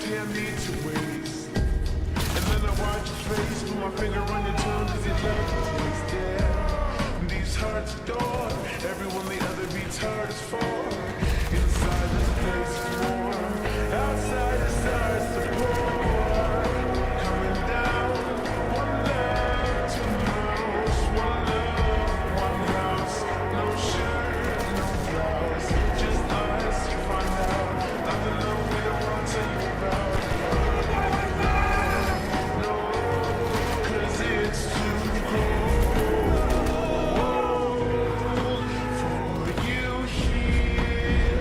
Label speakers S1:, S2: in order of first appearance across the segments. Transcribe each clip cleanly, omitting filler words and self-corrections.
S1: can't need to waste. And then I watch your face, put my finger on your tongue, cause you love the taste, yeah. These hearts adore, everyone the other beats hard is for. Inside this place is warm, outside the stars to pour. Coming down, one love, two mouths, one love, one house. No shirt, no blouse, just us, you find out. Nothing that we don't want to tell you about. No, cause it's too cold for you here.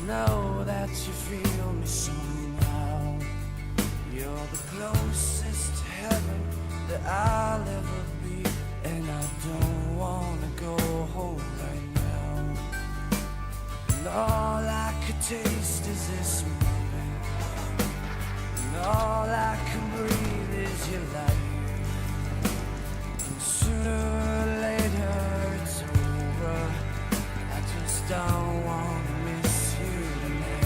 S2: know that you feel me somehow. You're the closest to heaven that I'll ever be, and I don't wanna go home right now. And all I could taste is this moment, and all I can breathe is your light. And sooner or later it's over. I just don't wanna miss you tonight.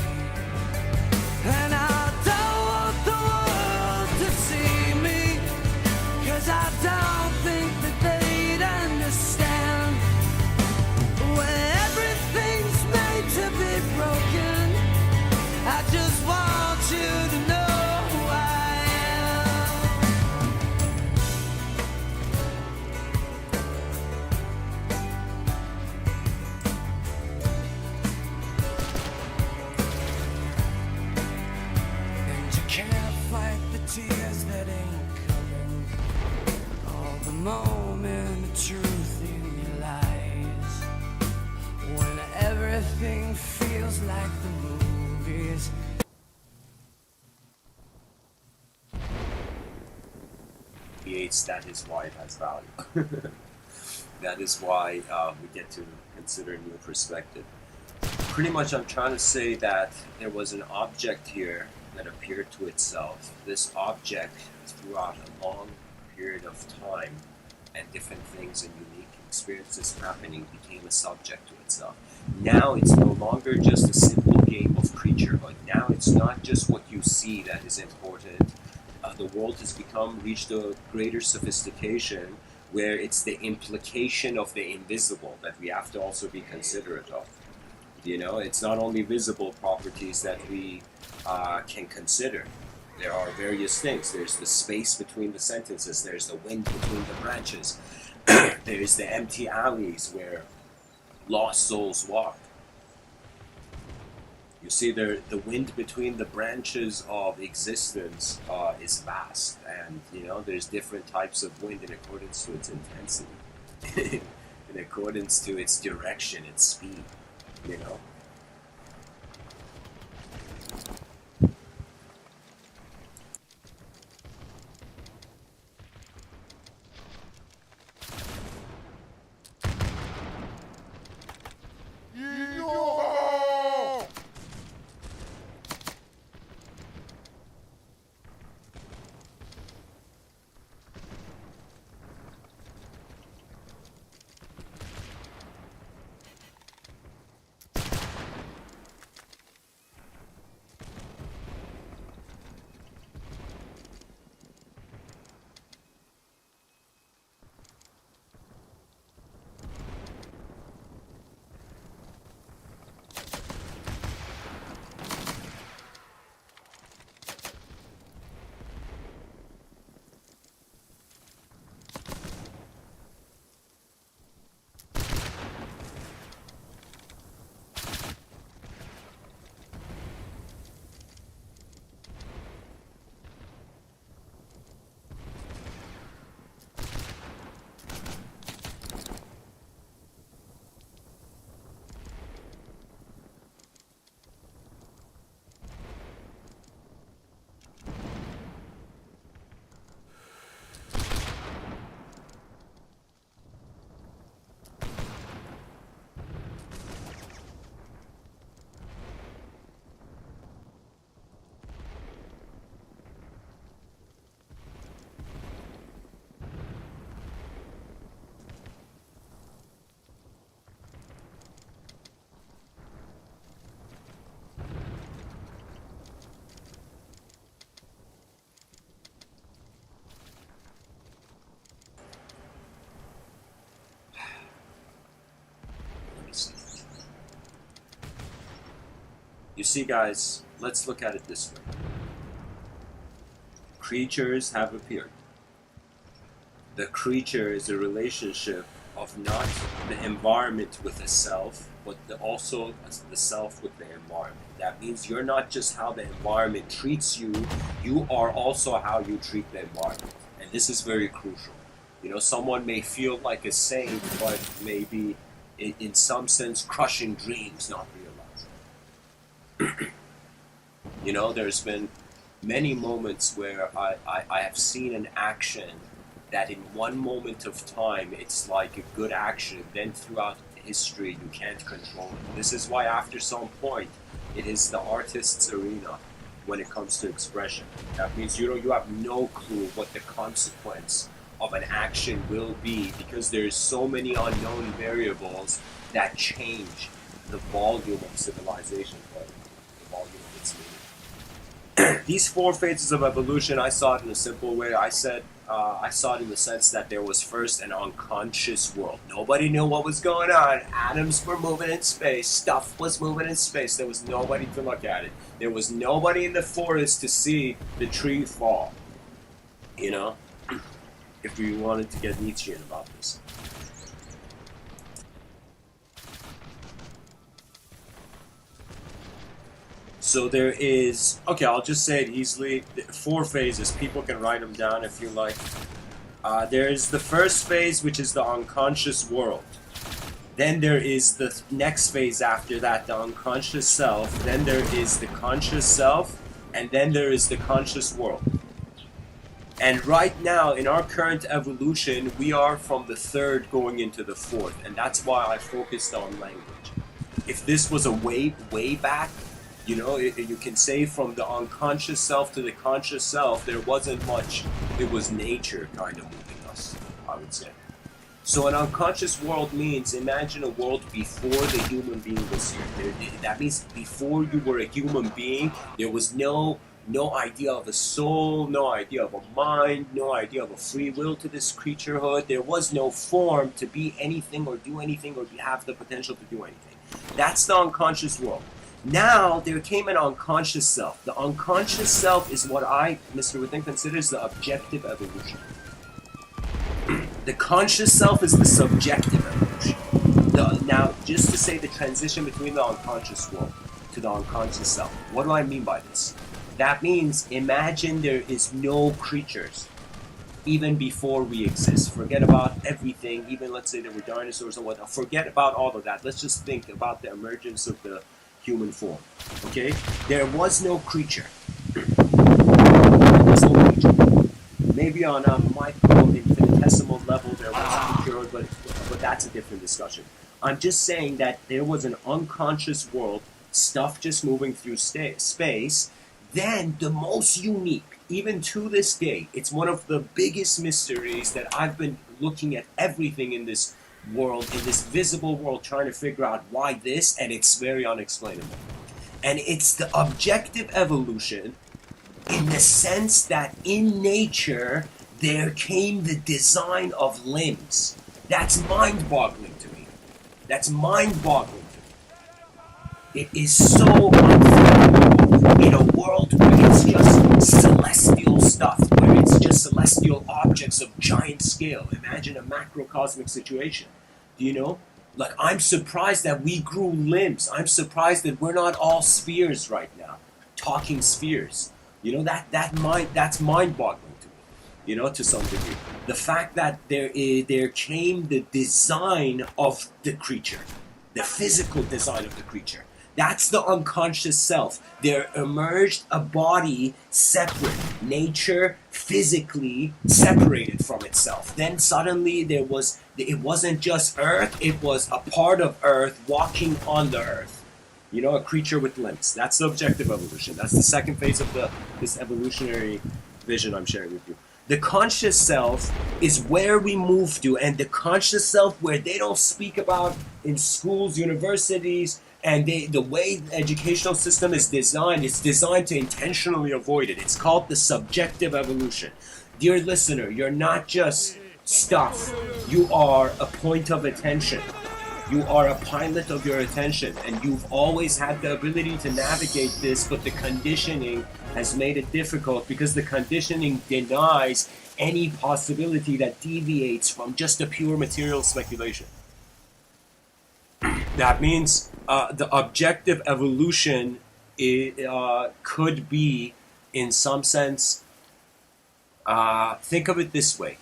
S2: And I don't want the world to see me, 'cause I don't think that they'd understand. When everything's made to be broken, I just want you to know who I am. And you can't fight the tears that ain't coming, all the moment of truth in your lies. When everything feels like the movies.
S3: That is why it has value. That is why we get to consider a new perspective. Pretty much I'm trying to say that there was an object here that appeared to itself. This object, throughout a long period of time and different things and unique experiences happening, became a subject to itself. Now it's no longer just a simple game of creaturehood. Now it's not just what you see that is important. The world has reached a greater sophistication where it's the implication of the invisible that we have to also be considerate of. You know, it's not only visible properties that we can consider. There are various things. There's the space between the sentences. There's the wind between the branches. There's the empty alleys where lost souls walk. You see, the wind between the branches of existence is vast, and you know there's different types of wind in accordance to its intensity, in accordance to its direction, its speed. You know. You see, guys, let's look at it this way. Creatures have appeared. The creature is a relationship of not the environment with the self, but also the self with the environment. That means you're not just how the environment treats you, you are also how you treat the environment. And this is very crucial. You know, someone may feel like a saint, but maybe in some sense crushing dreams, not realizing. You know, there's been many moments where I have seen an action that in one moment of time it's like a good action, then throughout history you can't control it. This is why after some point it is the artist's arena when it comes to expression. That means you have no clue what the consequence of an action will be, because there's so many unknown variables that change the volume of civilization, the volume of its meaning. These four phases of evolution, I saw it in a simple way. I saw it in the sense that there was first an unconscious world. Nobody knew what was going on. Atoms were moving in space. Stuff was moving in space. There was nobody to look at it. There was nobody in the forest to see the tree fall. You know? If we wanted to get Nietzschean about this. So there is, okay, I'll just say it easily, 4 phases. People can write them down if you like. There's the first phase, which is the unconscious world. Then there is the next phase after that, the unconscious self. Then there is the conscious self. And then there is the conscious world. And right now, in our current evolution, we are from the third going into the fourth. And that's why I focused on language. If this was a way back, you know, you can say from the unconscious self to the conscious self, there wasn't much. It was nature kind of moving us, I would say. So an unconscious world means, imagine a world before the human being was here. That means before you were a human being, there was no idea of a soul, no idea of a mind, no idea of a free will to this creaturehood. There was no form to be anything or do anything or have the potential to do anything. That's the unconscious world. Now, there came an unconscious self. The unconscious self is what I, Mr. Within, considers the objective evolution. The conscious self is the subjective evolution. Now, just to say the transition between the unconscious world to the unconscious self, what do I mean by this? That means, imagine there is no creatures, even before we exist. Forget about everything, even let's say there were dinosaurs or whatnot. Forget about all of that. Let's just think about the emergence of the human form. Okay? There was no creature. There was no creature. Maybe on a micro, infinitesimal level there was a creature, but that's a different discussion. I'm just saying that there was an unconscious world, stuff just moving through space. Then the most unique, even to this day, it's one of the biggest mysteries that I've been looking at everything in this world, in this visible world, trying to figure out why this, and it's very unexplainable. And it's the objective evolution in the sense that in nature there came the design of limbs. That's mind-boggling to me. That's mind-boggling to me. It is so unfathomable in a world where it's just celestial stuff, where it's just celestial objects of giant scale. Imagine a macrocosmic situation. Do you know? Like, I'm surprised that we grew limbs. I'm surprised that we're not all spheres right now, talking spheres. You know, that's mind-boggling to me, you know, to some degree. The fact that there came the design of the creature, the physical design of the creature. That's the unconscious self. There emerged a body separate, nature physically separated from itself. Then suddenly it wasn't just Earth, it was a part of Earth walking on the Earth. You know, a creature with limbs. That's the objective evolution. That's the second phase of this evolutionary vision I'm sharing with you. The conscious self is where we move to, and the conscious self where they don't speak about in schools, universities, and the way the educational system is designed, it's designed to intentionally avoid it. It's called the subjective evolution. Dear listener, you're not just stuff. You are a point of attention. You are a pilot of your attention, and you've always had the ability to navigate this, but the conditioning has made it difficult because the conditioning denies any possibility that deviates from just a pure material speculation. That means the objective evolution could be, in some sense, think of it this way.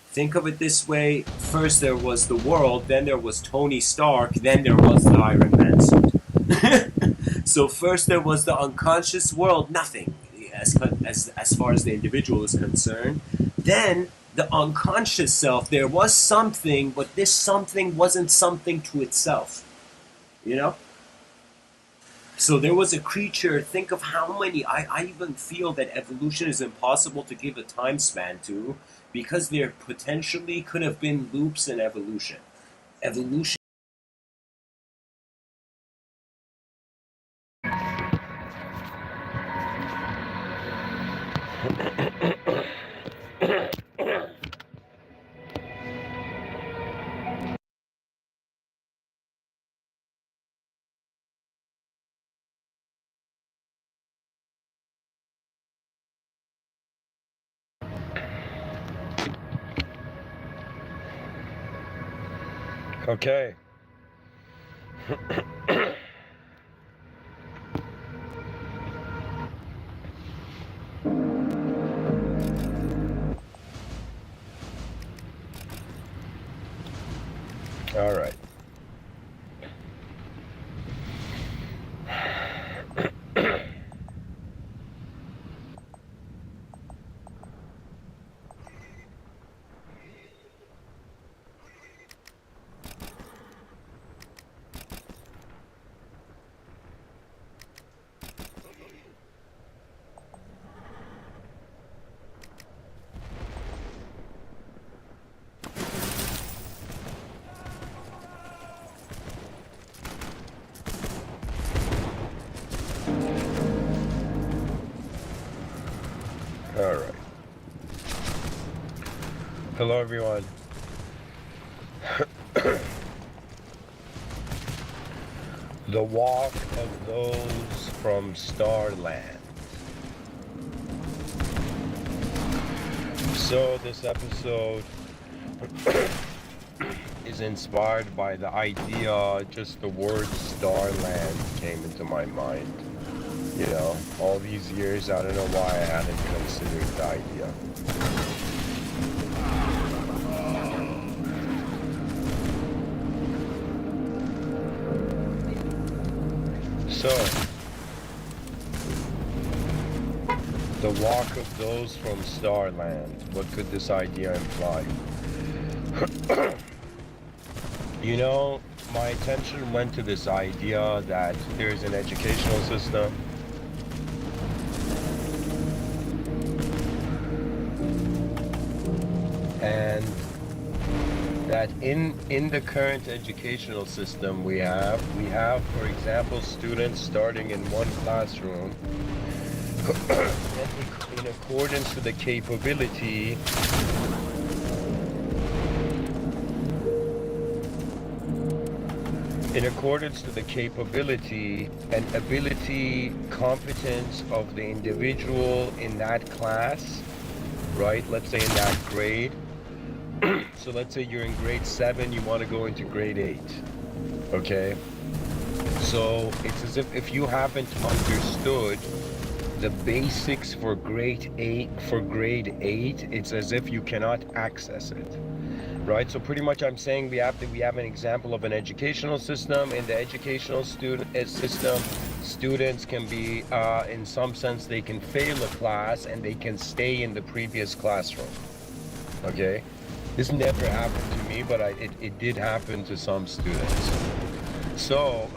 S3: Think of it this way. First there was the world, then there was Tony Stark, then there was the Iron Man suit. So first there was the unconscious world, nothing, as far as the individual is concerned. Then the unconscious self, there was something, but this something wasn't something to itself. You know? So there was a creature, think of how many, I even feel that evolution is impossible to give a time span to, because there potentially could have been loops in evolution. Evolution.
S4: Okay. All right. All right. Hello, everyone. The walk of those from Starland. So this episode is inspired by the idea, just the word Starland came into my mind. You know, all these years, I don't know why I hadn't considered the idea. So, the walk of those from Starland, what could this idea imply? You know, my attention went to this idea that there's an educational system and that in the current educational system we have, for example, students starting in one classroom and in accordance to the capability and ability, competence of the individual in that class, right? Let's say in that grade. So let's say you're in grade 7, you want to go into grade 8, okay? So it's as if you haven't understood the basics for grade 8, it's as if you cannot access it, right? So pretty much I'm saying we have an example of an educational system. In the educational system, students can be, in some sense, they can fail a class and they can stay in the previous classroom, okay? This never happened to me, but it did happen to some students. So,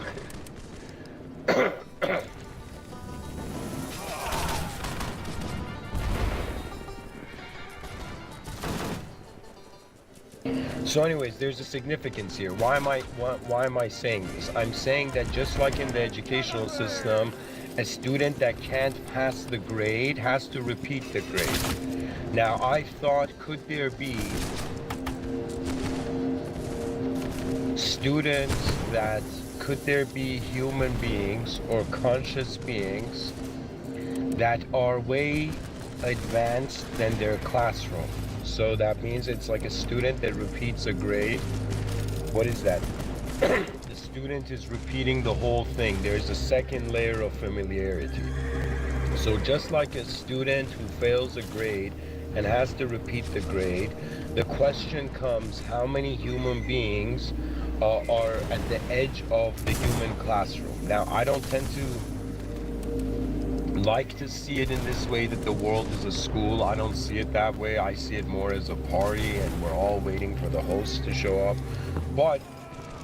S4: anyways, there's a significance here. Why am I saying this? I'm saying that just like in the educational system, a student that can't pass the grade has to repeat the grade. Now, I thought, could there be students could there be human beings or conscious beings that are way advanced than their classroom? So that means it's like a student that repeats a grade. What is that? The student is repeating the whole thing. There's a second layer of familiarity. So just like a student who fails a grade and has to repeat the grade, the question comes, how many human beings are at the edge of the human classroom? Now, I don't tend to like to see it in this way, that the world is a school. I don't see it that way. I see it more as a party, and we're all waiting for the host to show up. But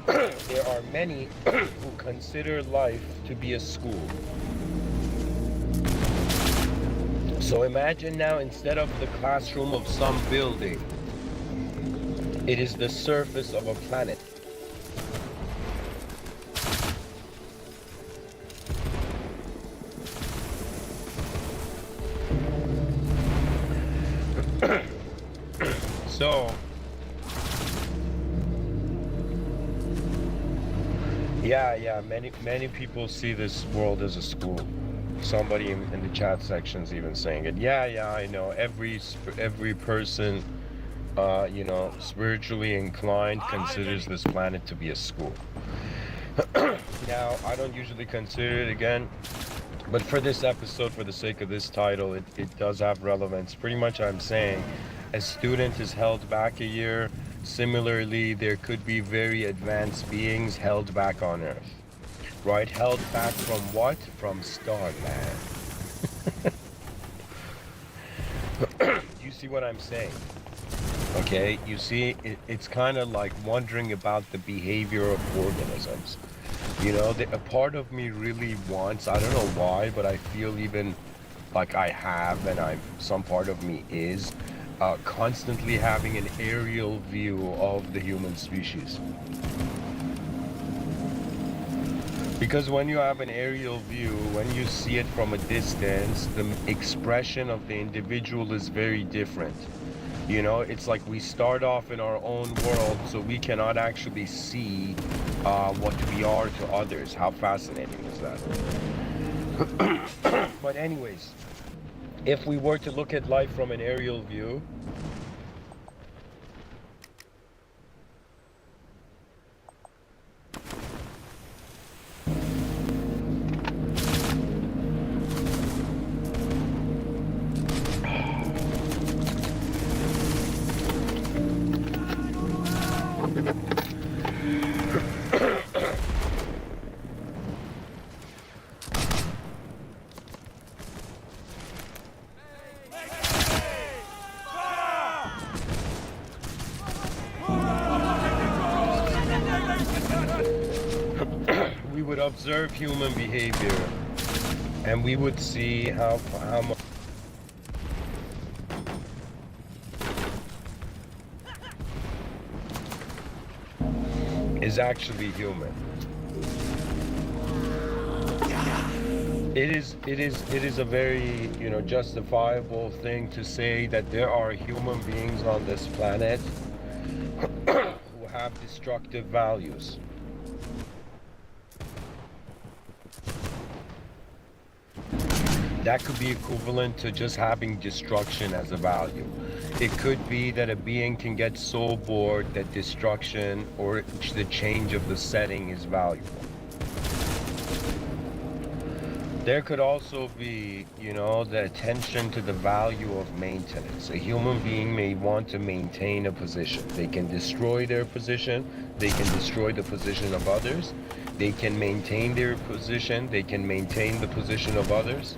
S4: there are many who consider life to be a school. So imagine now, instead of the classroom of some building, it is the surface of a planet. So, yeah, many people see this world as a school. Somebody in the chat section's even saying it. Yeah, I know. Every person, spiritually inclined considers this planet to be a school. Now, I don't usually consider it again, but for this episode, for the sake of this title, it does have relevance. Pretty much I'm saying, a student is held back a year. Similarly, there could be very advanced beings held back on Earth. Right? Held back from what? From Starland. You see what I'm saying? Okay, you see, it's kind of like wondering about the behavior of organisms. You know, a part of me really wants, I don't know why, but I feel even like I have, and some part of me is, constantly having an aerial view of the human species. Because when you have an aerial view, when you see it from a distance, the expression of the individual is very different. You know, it's like we start off in our own world, so we cannot actually see what we are to others. How fascinating is that? But anyways, if we were to look at life from an aerial view, we would observe human behavior, and we would see how much is actually human. It is a very, justifiable thing to say that there are human beings on this planet who have destructive values. That could be equivalent to just having destruction as a value. It could be that a being can get so bored that destruction or the change of the setting is valuable. There could also be, the attention to the value of maintenance. A human being may want to maintain a position. They can destroy their position. They can destroy the position of others. They can maintain their position. They can maintain the position of others.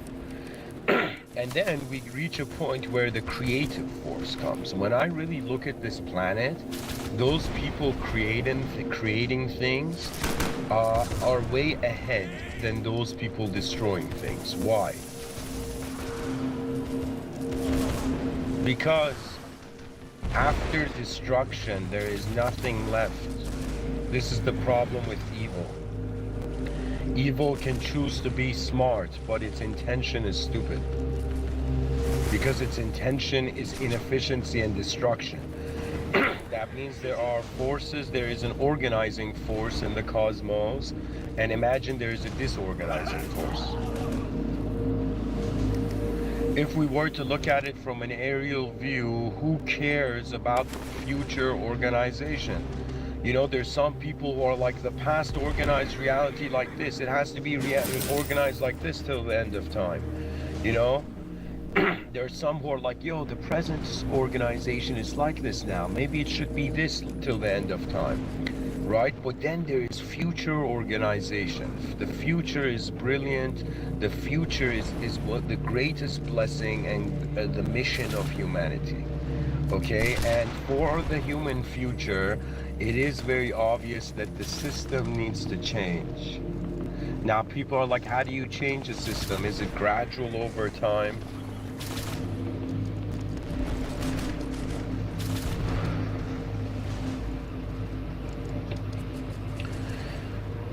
S4: And then we reach a point where the creative force comes. When I really look at this planet, those people creating things are way ahead than those people destroying things. Why? Because after destruction, there is nothing left. This is the problem with evil. Evil can choose to be smart, but its intention is stupid. Because its intention is inefficiency and destruction. That means there are forces, there is an organizing force in the cosmos, and imagine there is a disorganizing force. If we were to look at it from an aerial view, who cares about future organization? There's some people who are like, the past organized reality like this. It has to be organized like this till the end of time. There's some who are like, the present organization is like this now. Maybe it should be this till the end of time. right? But then there is future organization. The future is brilliant. The future is what the greatest blessing and the mission of humanity. Okay, and for the human future, it is very obvious that the system needs to change. Now, people are like, how do you change a system? Is it gradual over time?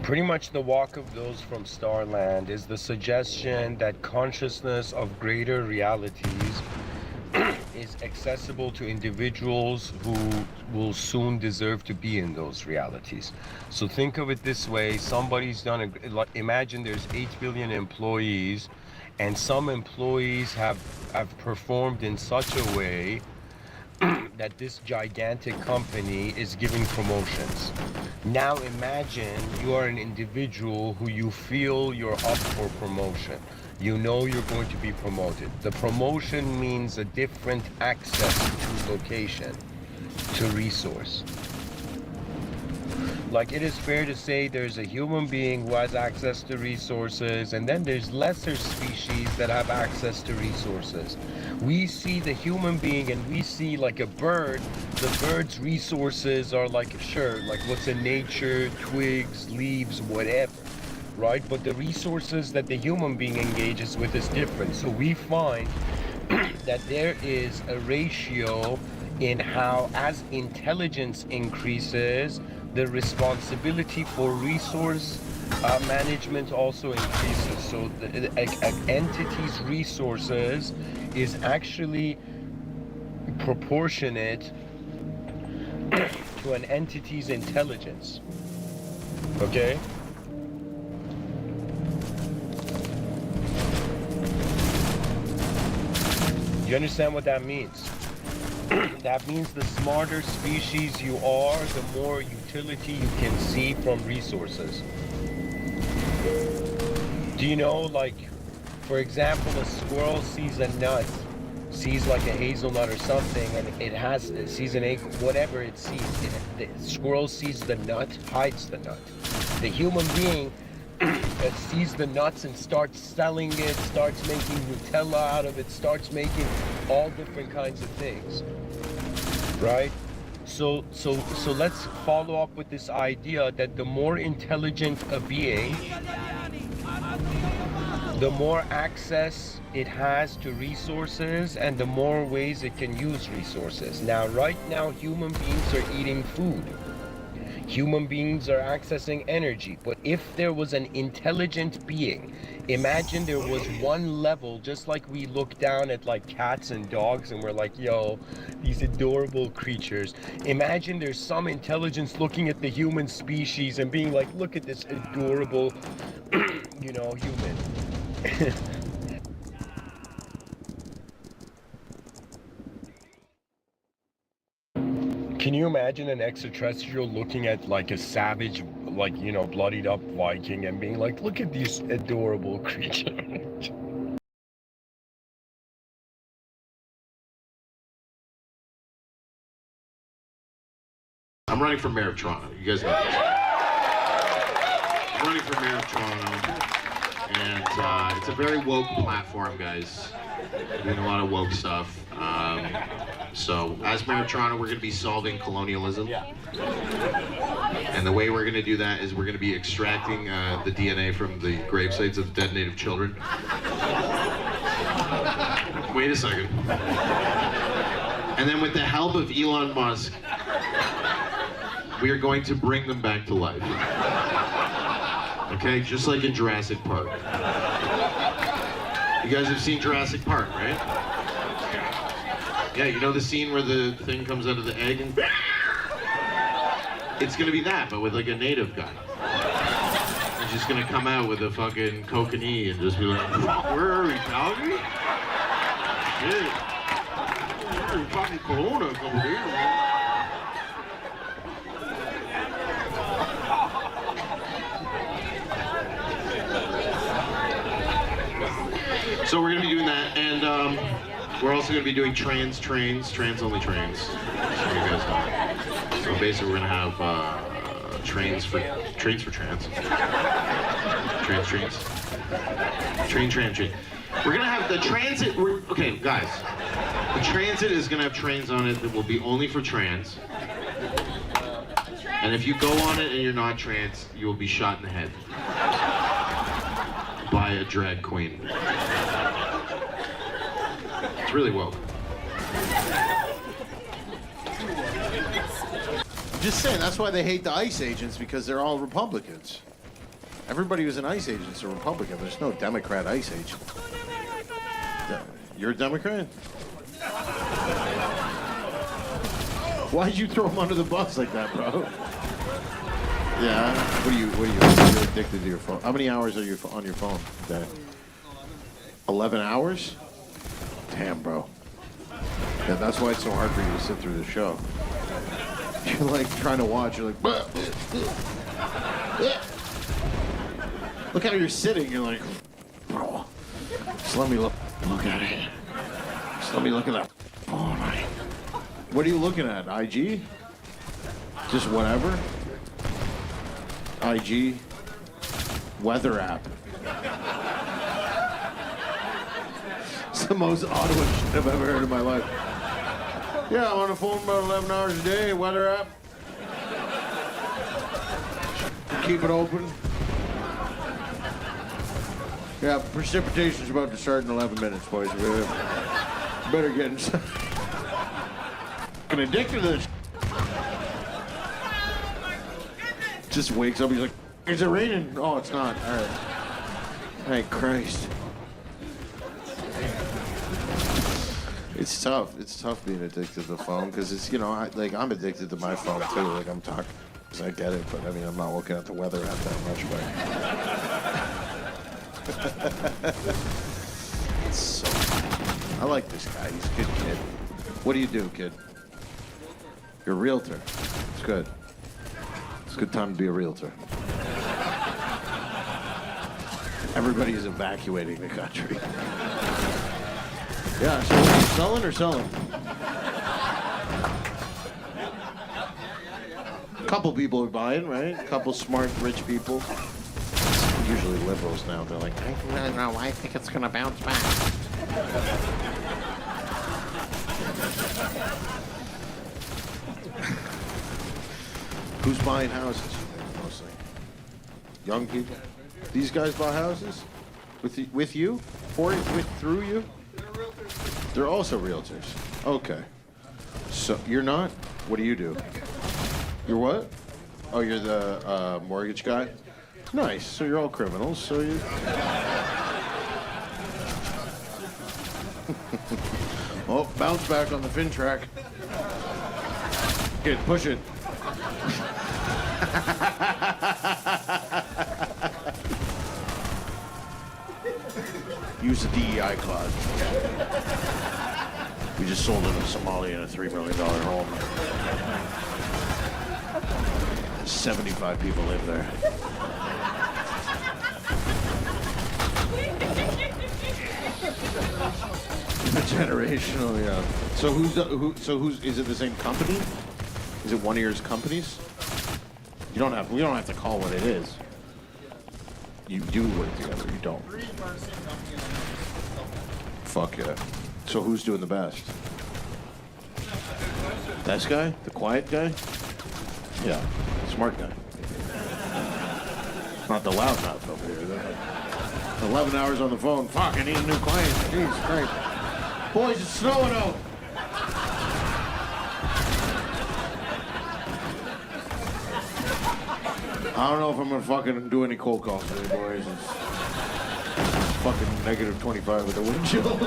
S4: Pretty much the walk of those from Starland is the suggestion that consciousness of greater realities is accessible to individuals who will soon deserve to be in those realities. So think of it this way, somebody's done imagine there's 8 billion employees, and some employees have performed in such a way that this gigantic company is giving promotions. Now imagine you are an individual who you feel you're up for promotion. You know you're going to be promoted. The promotion means a different access to location, to resource. Like, it is fair to say there's a human being who has access to resources, and then there's lesser species that have access to resources. We see the human being and we see like a bird. The bird's resources are like, sure, like what's in nature, twigs, leaves, whatever. Right? But the resources that the human being engages with is different. So we find that there is a ratio in how, as intelligence increases, the responsibility for resource management also increases. So an entity's resources is actually proportionate to an entity's intelligence. Okay? You understand what that means? That means the smarter species you are, the more utility you can see from resources. Do you know, like, for example, a squirrel sees a nut, sees like a hazelnut or something, and it sees an egg, whatever it sees. The squirrel sees the nut, hides the nut. The human being sees the nuts and starts selling it, starts making Nutella out of it, starts making all different kinds of things, right? So let's follow up with this idea that the more intelligent a being, the more access it has to resources and the more ways it can use resources. Now, right now, human beings are eating food. Human beings are accessing energy. But if there was an intelligent being, imagine there was one level, just like we look down at like cats and dogs and we're like, yo, these adorable creatures. Imagine there's some intelligence looking at the human species and being like, look at this adorable, you know, human. Can you imagine an extraterrestrial looking at like a savage, like, you know, bloodied up Viking and being like, look at these adorable creatures?
S5: I'm running for mayor of Toronto. You guys know this. I'm running for mayor of Toronto. And it's a very woke platform, guys. We're doing a lot of woke stuff. So as mayor of Toronto, we're going to be solving colonialism. And the way we're going to do that is we're going to be extracting the DNA from the gravesites of dead Native children. Wait a second. And then with the help of Elon Musk, we are going to bring them back to life. Okay, just like in Jurassic Park. You guys have seen Jurassic Park, right? Yeah, you know the scene where the thing comes out of the egg and it's gonna be that, but with like a native guy. He's just gonna come out with a fucking kokanee and just be like, where are we, Calgary? Shit. We were talking Corona a couple days ago. So we're going to be doing that, and we're also going to be doing trans only trains, so you guys know. So basically we're going to have Trains for trans. Train. We're gonna have the transit. Okay, guys. The transit is gonna have trains on it that will be only for trans. And if you go on it and you're not trans, you will be shot in the head by a drag queen. It's really woke.
S6: I'm just saying, that's why they hate the ICE agents, because they're all Republicans. Everybody who's an ICE agent is a Republican. There's no Democrat ICE agent. You're a Democrat? Why'd you throw him under the bus like that, bro? Yeah. What are you? You're addicted to your phone. How many hours are you on your phone today? 11 hours? Damn, bro. Yeah, that's why it's so hard for you to sit through the show. You're like trying to watch. You're like, bah. Look how you're sitting. You're like, bro. Just let me look at it. Just let me look at that phone. What are you looking at? IG? Just whatever? IG? Weather app. It's the most Ottawa shit I've ever heard in my life. Yeah, I'm on the phone about 11 hours a day, weather app. Keep it open. Yeah, precipitation's about to start in 11 minutes, boys. We better get inside. I'm addicted to this. Just wakes up, he's like, is it raining? Oh, it's not. All right. Hey, Christ. It's tough. It's tough being addicted to the phone because it's, you know, I'm addicted to my phone too. Like, I'm talking, I get it, but I mean, I'm not looking at the weather app that much, but it's so funny. I like this guy. He's a good kid. What do you do, kid? You're a realtor. It's good. It's a good time to be a realtor. Everybody is evacuating the country. Yeah, so what are you selling or selling? A couple people are buying, right? A couple smart, rich people. Usually liberals now. They're like, I don't know. I think it's going to bounce back. Who's buying houses? Mostly. Young people? These guys buy houses? With you? Through you? They're also realtors. Okay. So you're not? What do you do? You're what? Oh, you're the mortgage guy? Nice. So you're all criminals. So you. Oh, bounce back on the fin track. Kid, push it. Use the DEI clause. We just sold in a Somalia in a $3 million home. 75 people live there. Generational, yeah. So who's is it the same company? Is it one of your companies? We don't have to call what it is. You do work together, you don't. Fuck yeah. So who's doing the best? This guy? The quiet guy? Yeah, smart guy. Not the loudmouth over here. 11 hours on the phone. Fuck, I need a new client. Jeez, Christ. Boys, it's snowing out. I don't know if I'm gonna fucking do any cold calls today, boys. It's fucking negative 25 with the wind chill.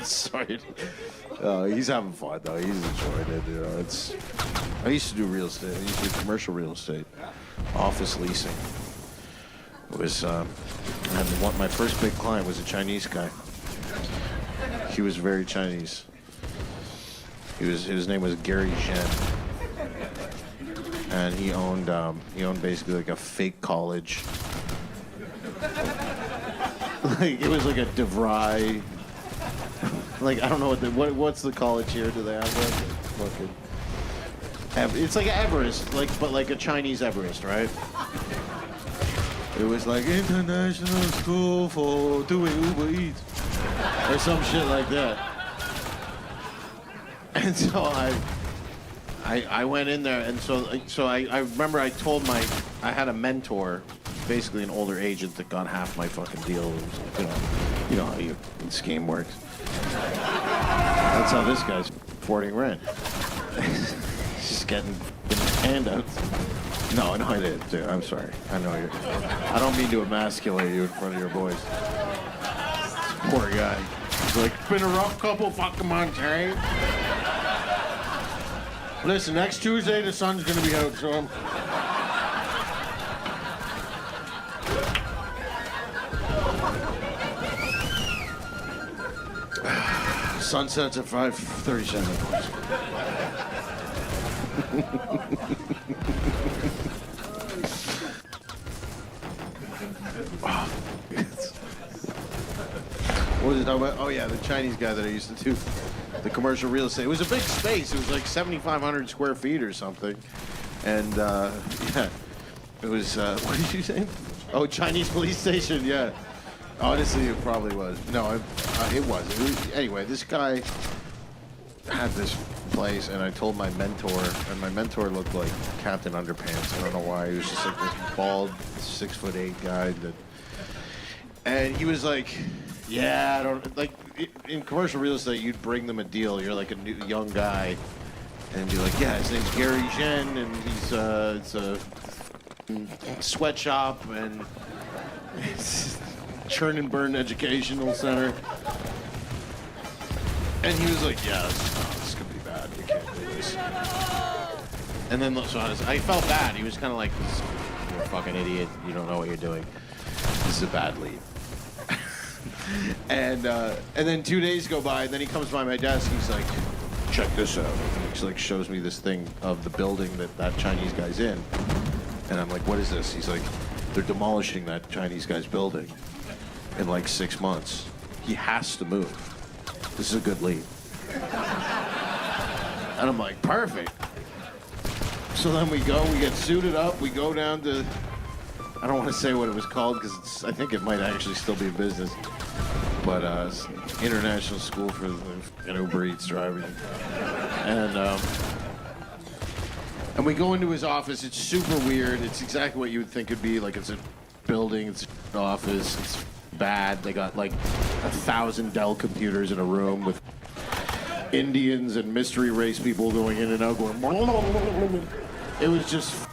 S6: Sorry. He's having fun though. He's enjoying it. You know, I used to do real estate. I used to do commercial real estate, office leasing. It was my first big client was a Chinese guy. He was very Chinese. His name was Gary Shen, and he owned basically like a fake college. Like it was like a DeVry Like, I don't know what's the college here? Do they have that? Fucking. It's like Everest, but like a Chinese Everest, right? It was like International School for Doing Uber Eats or some shit like that. And so I went in there, and so I remember I told I had a mentor, basically an older agent that got half my fucking deal. It was, you know how this game works. That's how this guy's affording rent. Just getting handouts. No, I didn't, dude. I'm sorry. I don't mean to emasculate you in front of your boys. Poor guy. He's like, been a rough couple fucking months, right? Listen, next Tuesday the sun's gonna be out, so sunsets at 5:37. What was it talking about? Oh yeah, the Chinese guy that I used to do the commercial real estate. It was a big space. It was like 7,500 square feet or something. And yeah, it was. What did you say? Oh, Chinese police station. Yeah. Honestly, it probably was. No, it was. Anyway, this guy had this place, and I told my mentor, and my mentor looked like Captain Underpants. I don't know why. He was just like this bald, 6'8" guy and he was like, yeah, I don't like in commercial real estate. You'd bring them a deal. You're like a new young guy, and be like, yeah, his name's Gary Zhen, and he's it's a sweatshop and it's Churn and Burn Educational Center. And he was like, yeah, this is gonna be bad. We can't do this. And then so I felt bad. He was kind of like, you're a fucking idiot. You don't know what you're doing. This is a bad lead. And then 2 days go by, and then he comes by my desk. He's like, check this out. And he like shows me this thing of the building that Chinese guy's in. And I'm like, what is this? He's like, they're demolishing that Chinese guy's building in like 6 months. He has to move. This is a good lead. And I'm like, perfect. So then we get suited up, we go down to, I don't want to say what it was called because I think it might actually still be in business, but International School for the Uber Eats drivers. And we go into his office. It's super weird. It's exactly what you would think it'd be. Like, it's a building, it's an office, it's bad. They got like 1,000 Dell computers in a room with Indians and mystery race people going in and out going. It was just.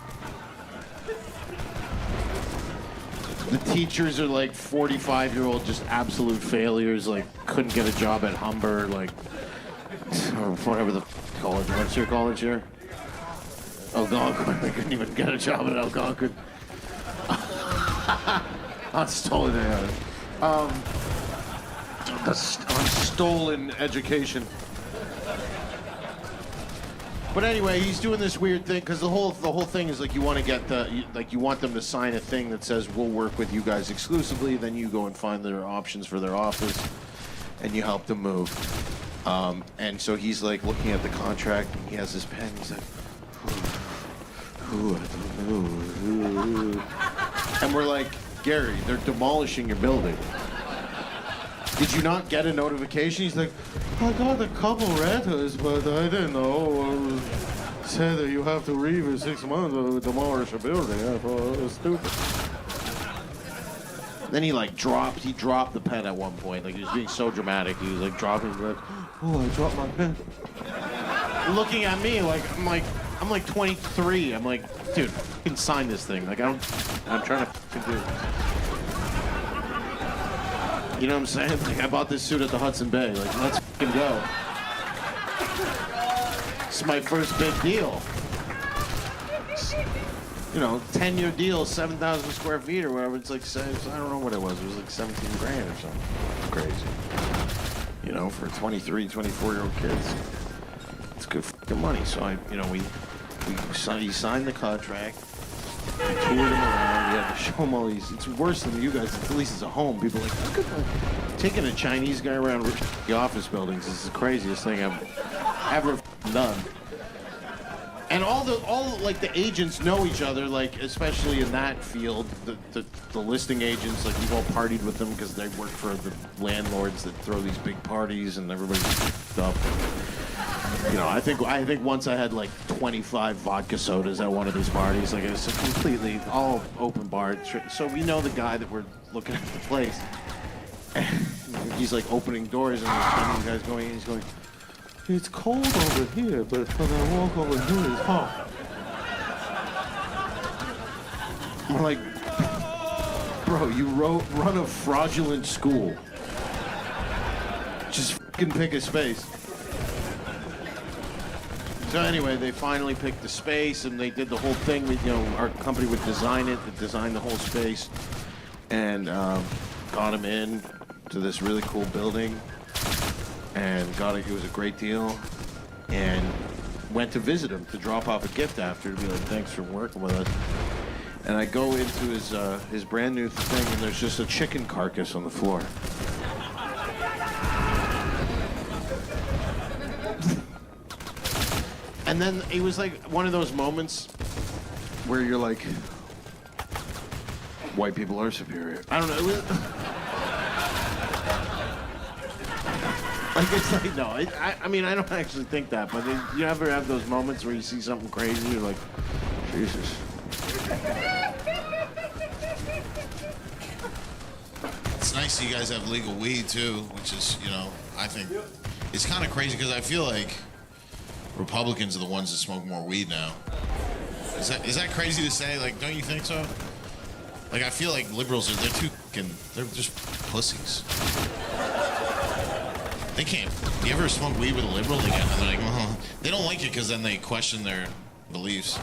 S6: The teachers are like 45-year-old, just absolute failures. Like, couldn't get a job at Humber, like, or whatever the college. What's your college here? Algonquin. I couldn't even get a job at Algonquin. On stolen on stolen education. But anyway, he's doing this weird thing because the whole thing is like you want to get you want them to sign a thing that says we'll work with you guys exclusively. Then you go and find their options for their office, and you help them move. And so he's like looking at the contract, and he has his pen. He's like, I don't know. And we're like, Gary, they're demolishing your building. Did you not get a notification? He's like, I got a couple letters, but I didn't know. Said that you have to leave in 6 months to demolish a building. I thought it was stupid. Then he dropped the pen at one point. Like, he was being so dramatic. He was like dropping it. Oh, I dropped my pen. Looking at me like, I'm like 23. I'm like, dude, you can sign this thing. Like, I'm trying to do it. You know what I'm saying? Like, I bought this suit at the Hudson Bay. Like, let's f***ing go. It's my first big deal. You know, 10-year deal, 7,000 square feet or whatever. It's like, I don't know what it was. It was like 17 grand or something. It's crazy. You know, for 23, 24-year-old kids. It's good f***ing money. So he signed the contract. We toured him around. had to show him all these. It's worse than you guys. At least it's a home. People are like, look at taking a Chinese guy around the office buildings is the craziest thing I've ever done. And all like the agents know each other, like especially in that field, the listing agents, like we've all partied with them because they work for the landlords that throw these big parties and everybody's up. You know, I think once I had like 25 vodka sodas at one of these parties, like it's a completely all open bar. So we know the guy that we're looking at the place. And he's like opening doors and the Chinese guy's going in, he's going, it's cold over here, but when I walk over here, it's hot. I'm like, bro, you run a fraudulent school. Just fucking pick a space. So anyway, they finally picked the space, and they did the whole thing. You know, our company would design it, they designed the whole space, and got him in to this really cool building. And it was a great deal, and went to visit him to drop off a gift after to be like, thanks for working with us. And I go into his brand new thing, and there's just a chicken carcass on the floor. And then it was like one of those moments where you're like, white people are superior. I don't know. It was, like, it's like, no, I mean, I don't actually think that, but you ever have those moments where you see something crazy, you're like, Jesus.
S7: It's nice you guys have legal weed, too, which is, you know, I think it's kind of crazy because I feel like Republicans are the ones that smoke more weed now. Is that crazy to say? Like, don't you think so? Like, I feel like liberals they're just pussies. They can't. You ever smoke weed with a liberal? They're like, they don't like it because then they question their beliefs.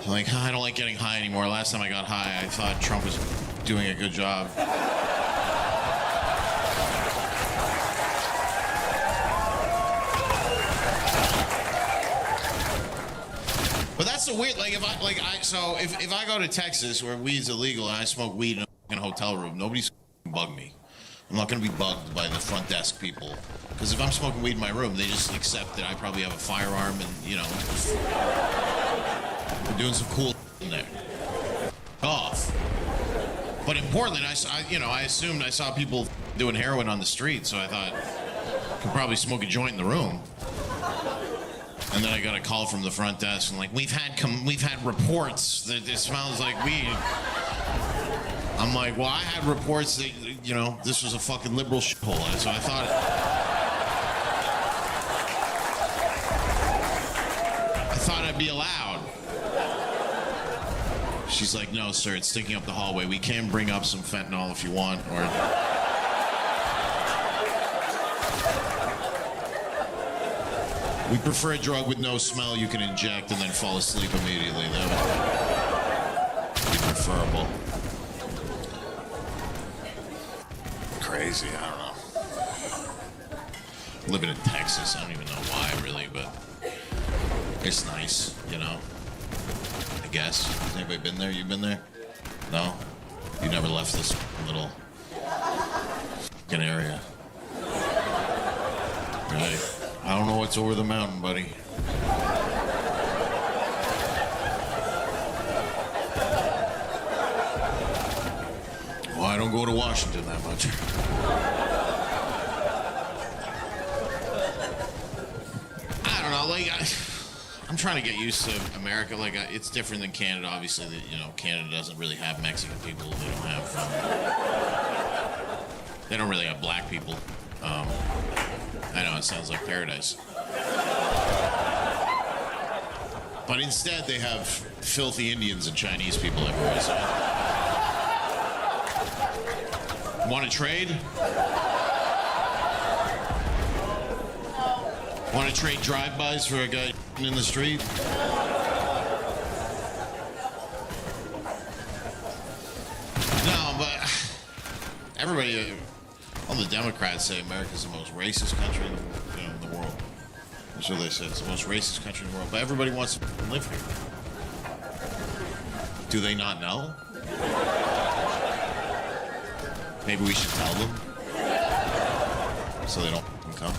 S7: Like, I don't like getting high anymore. Last time I got high, I thought Trump was doing a good job. But that's the weird. Like, if I go to Texas where weed's illegal and I smoke weed in a hotel room, nobody's gonna bug me. I'm not gonna be bugged by the front desk people. Because if I'm smoking weed in my room, they just accept that I probably have a firearm and, you know, we're doing some cool in there. Off. But in Portland, I assumed I saw people doing heroin on the street, so I thought I could probably smoke a joint in the room. And then I got a call from the front desk and like, we've had reports that it smells like weed. I'm like, well, I had reports that, you know, this was a fucking liberal shithole. So I thought I'd be allowed. She's like, no, sir, it's sticking up the hallway. We can bring up some fentanyl if you want, or... We prefer a drug with no smell you can inject and then fall asleep immediately. That would be preferable. Crazy, I don't know. Living in Texas, I don't even know why, really, but it's nice, you know. I guess. Has anybody been there? You been there? No? You never left this little fucking area. Right. I don't know what's over the mountain, buddy. Well, I don't go to Washington that much. I don't know, like, I'm trying to get used to America. Like, it's different than Canada, obviously. That, you know, Canada doesn't really have Mexican people. They don't have... they don't really have black people. I know, it sounds like paradise. But instead, they have filthy Indians and Chinese people everywhere. So. Want to trade? Want to trade drive-bys for a guy in the street? No, but everybody... all the Democrats say America's the most racist country in the world. That's what they said. It's the most racist country in the world. But everybody wants to live here. Do they not know? Maybe we should tell them so they don't come.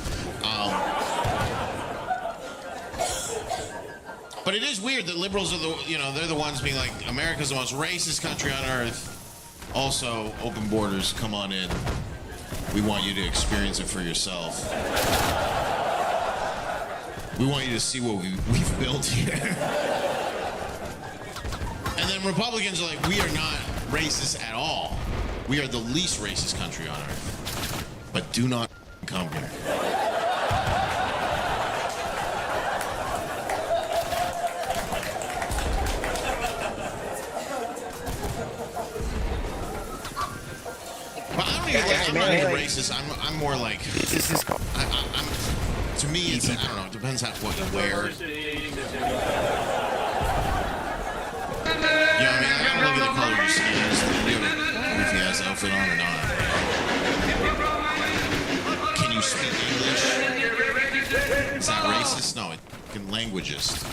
S7: But it is weird that liberals are they're the ones being like, America's the most racist country on earth. Also, open borders, come on in. We want you to experience it for yourself. We want you to see what we've built here. And then Republicans are like, we are not racist at all. We are the least racist country on earth. But do not come here. But I don't even I'm not even racist. I'm more like, I'm to me, it's, I don't know, it depends on what you wear. You know what I mean? I gotta look at the color of your skin. Do you have a goofy ass outfit on or not? Can you speak English? Is that racist? No, it's fucking languageist.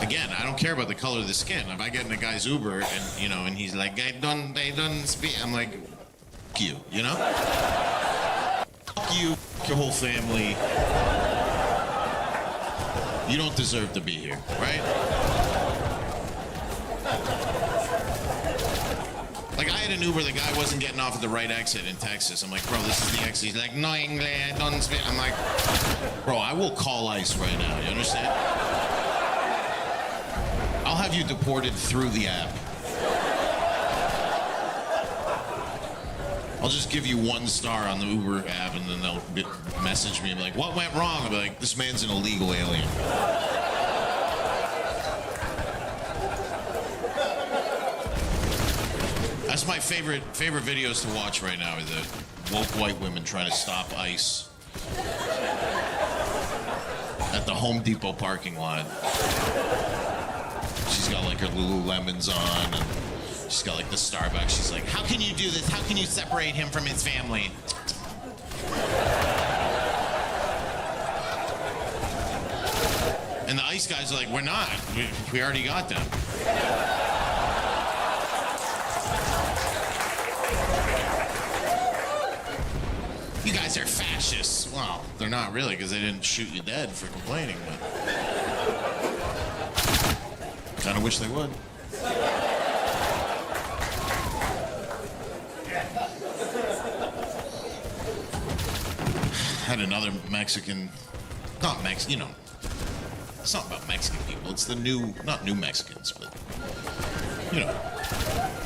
S7: Again, I don't care about the color of the skin. If I get in a guy's Uber and, and he's like, I don't speak, I'm like, fuck you, you know? Fuck you, your whole family. You don't deserve to be here, right? Like, I had an Uber, the guy wasn't getting off at the right exit in Texas. I'm like, bro, this is the exit. He's like, no, English, I don't speak. I'm like, bro, I will call ICE right now, you understand? I'll have you deported through the app. I'll just give you 1 star on the Uber app, and then they'll message me and be like, what went wrong? I'll be like, this man's an illegal alien. That's my favorite videos to watch right now, are the woke white women trying to stop ICE at the Home Depot parking lot. She's got like her Lululemons on, and she's got like the Starbucks. She's like, how can you do this? How can you separate him from his family? And the ICE guys are like, we're not. We already got them. You guys are fascists. Well, they're not really, because they didn't shoot you dead for complaining, but kind of wish they would. Had another Mexican, not Mexican, it's not about Mexican people. It's the not new Mexicans, but,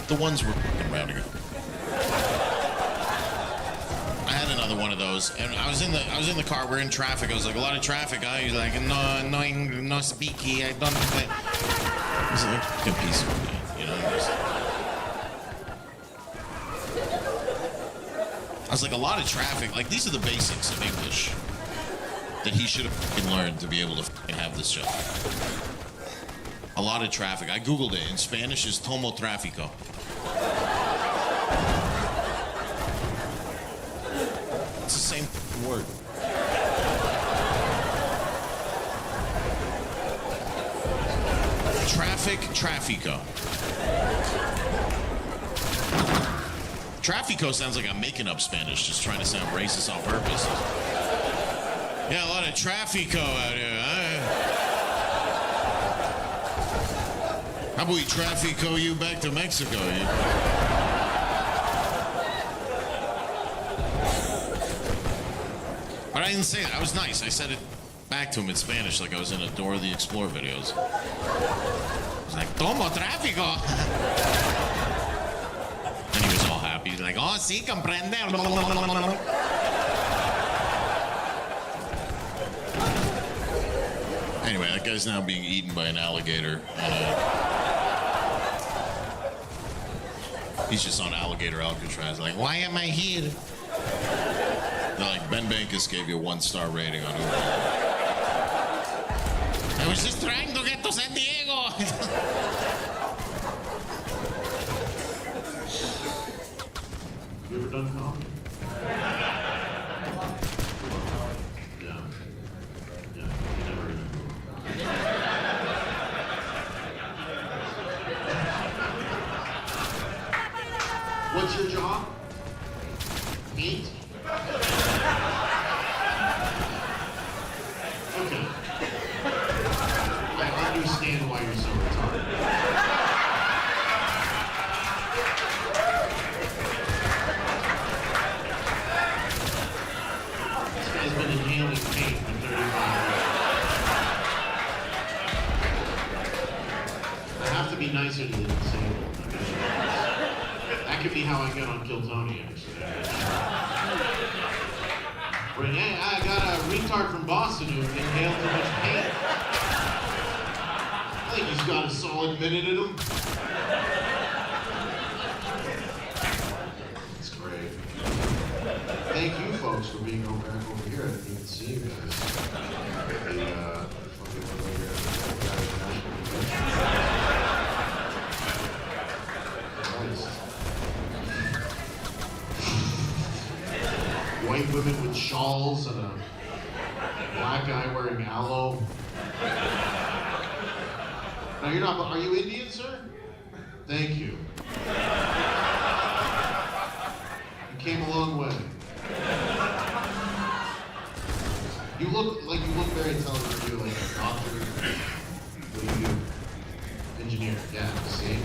S7: the ones we're rounding up. I had another one of those, and I was in the car. We're in traffic. I was like, a lot of traffic. He's like, no speaky. I don't. I was like, good piece of me, I was like, a lot of traffic. Like, these are the basics of English that he should have learned to be able to have this job. A lot of traffic. I googled it. In Spanish, is tomo tráfico. It's the same word. Tráfico. Tráfico sounds like I'm making up Spanish, just trying to sound racist on purpose. Yeah, a lot of tráfico out here. How about we tráfico you back to Mexico? But I didn't say that. I was nice. I said it back to him in Spanish like I was in a Dora the Explorer videos. I was like, tomo tráfico. And he was all happy. He's like, oh, sí, comprende. Anyway, that guy's now being eaten by an alligator. He's just on alligator Alcatraz. Like, why am I here? They're like, Ben Bankus gave you a 1-star rating on Uber. I was just trying to get to San Diego.
S5: You ever done comedy? Yeah. What's your job? Paint? Okay. I understand why you're so retarded. This guy's been inhaling paint for 35 years. I have to be nicer to the disabled. That could be how I get on Kill Tony, actually. But hey, I got a retard from Boston who inhaled too much paint. I think he's got a solid minute in him. That's great. Thank you folks for being back over here. I didn't even see you guys. White women with shawls and a black guy wearing aloe. Now you're not, are you Indian, sir? Thank you. You came a long way. You look very intelligent. You're like a doctor. What do you do? Engineer, yeah, see?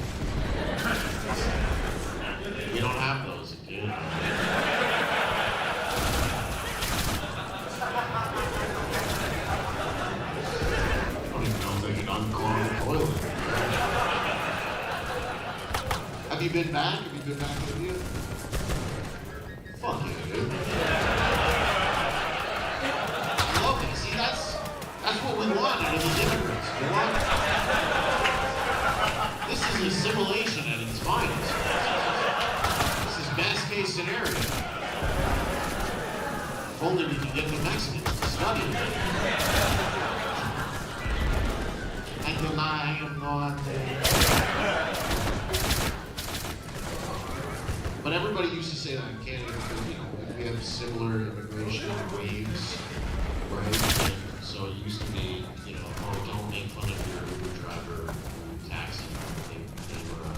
S5: You don't have those, you know. Unclog the toilet. Have you been back? Have you been back to India? Fuck yeah, dude. I love it. See, that's what we want out of these immigrants. We want. This is assimilation at its finest. This is best case scenario. If only we could get the Mexicans to study it. I am not. But everybody used to say that in Canada because, you know, we have similar immigration waves, right? And so it used to be, you know, oh, don't make fun of your Uber driver who taxi. They were a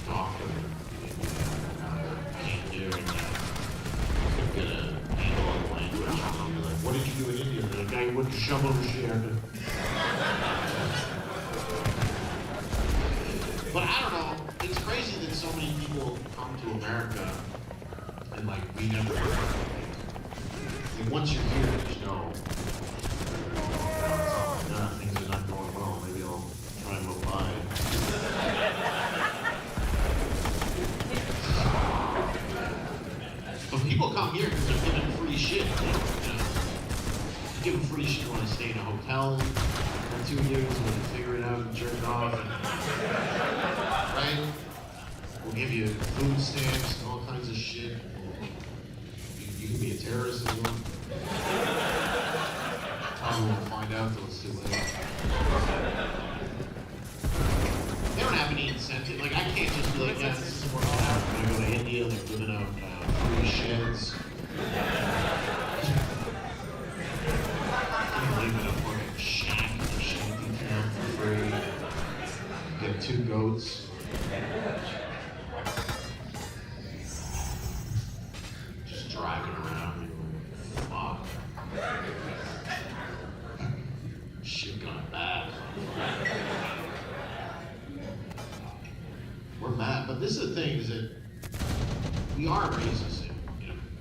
S5: doctor in India and couldn't get a handle on the language. And they'll be like, what did you do in India? And the guy went to shovel the shit. But I don't know, it's crazy that so many people come to America and like we never, and once you're here, you know, things are not going well, maybe I'll try and apply. But people come here because they're given free shit, you know. You give them free shit when I stay in a hotel for 2 years and we can figure it out and jerk off. Right? We'll give you food stamps and all kinds of shit. You can be a terrorist if you want. Probably won't find out until it's too late. They don't have any incentive. Like, I can't just be like, yeah, this is where I'm going to go to India. They're giving out free sheds. You live in a fucking shack in a shanty town for free. Get 2 goats. Just driving around. Fuck. Shit gone bad. We're mad, but this is the thing: is that we are racist,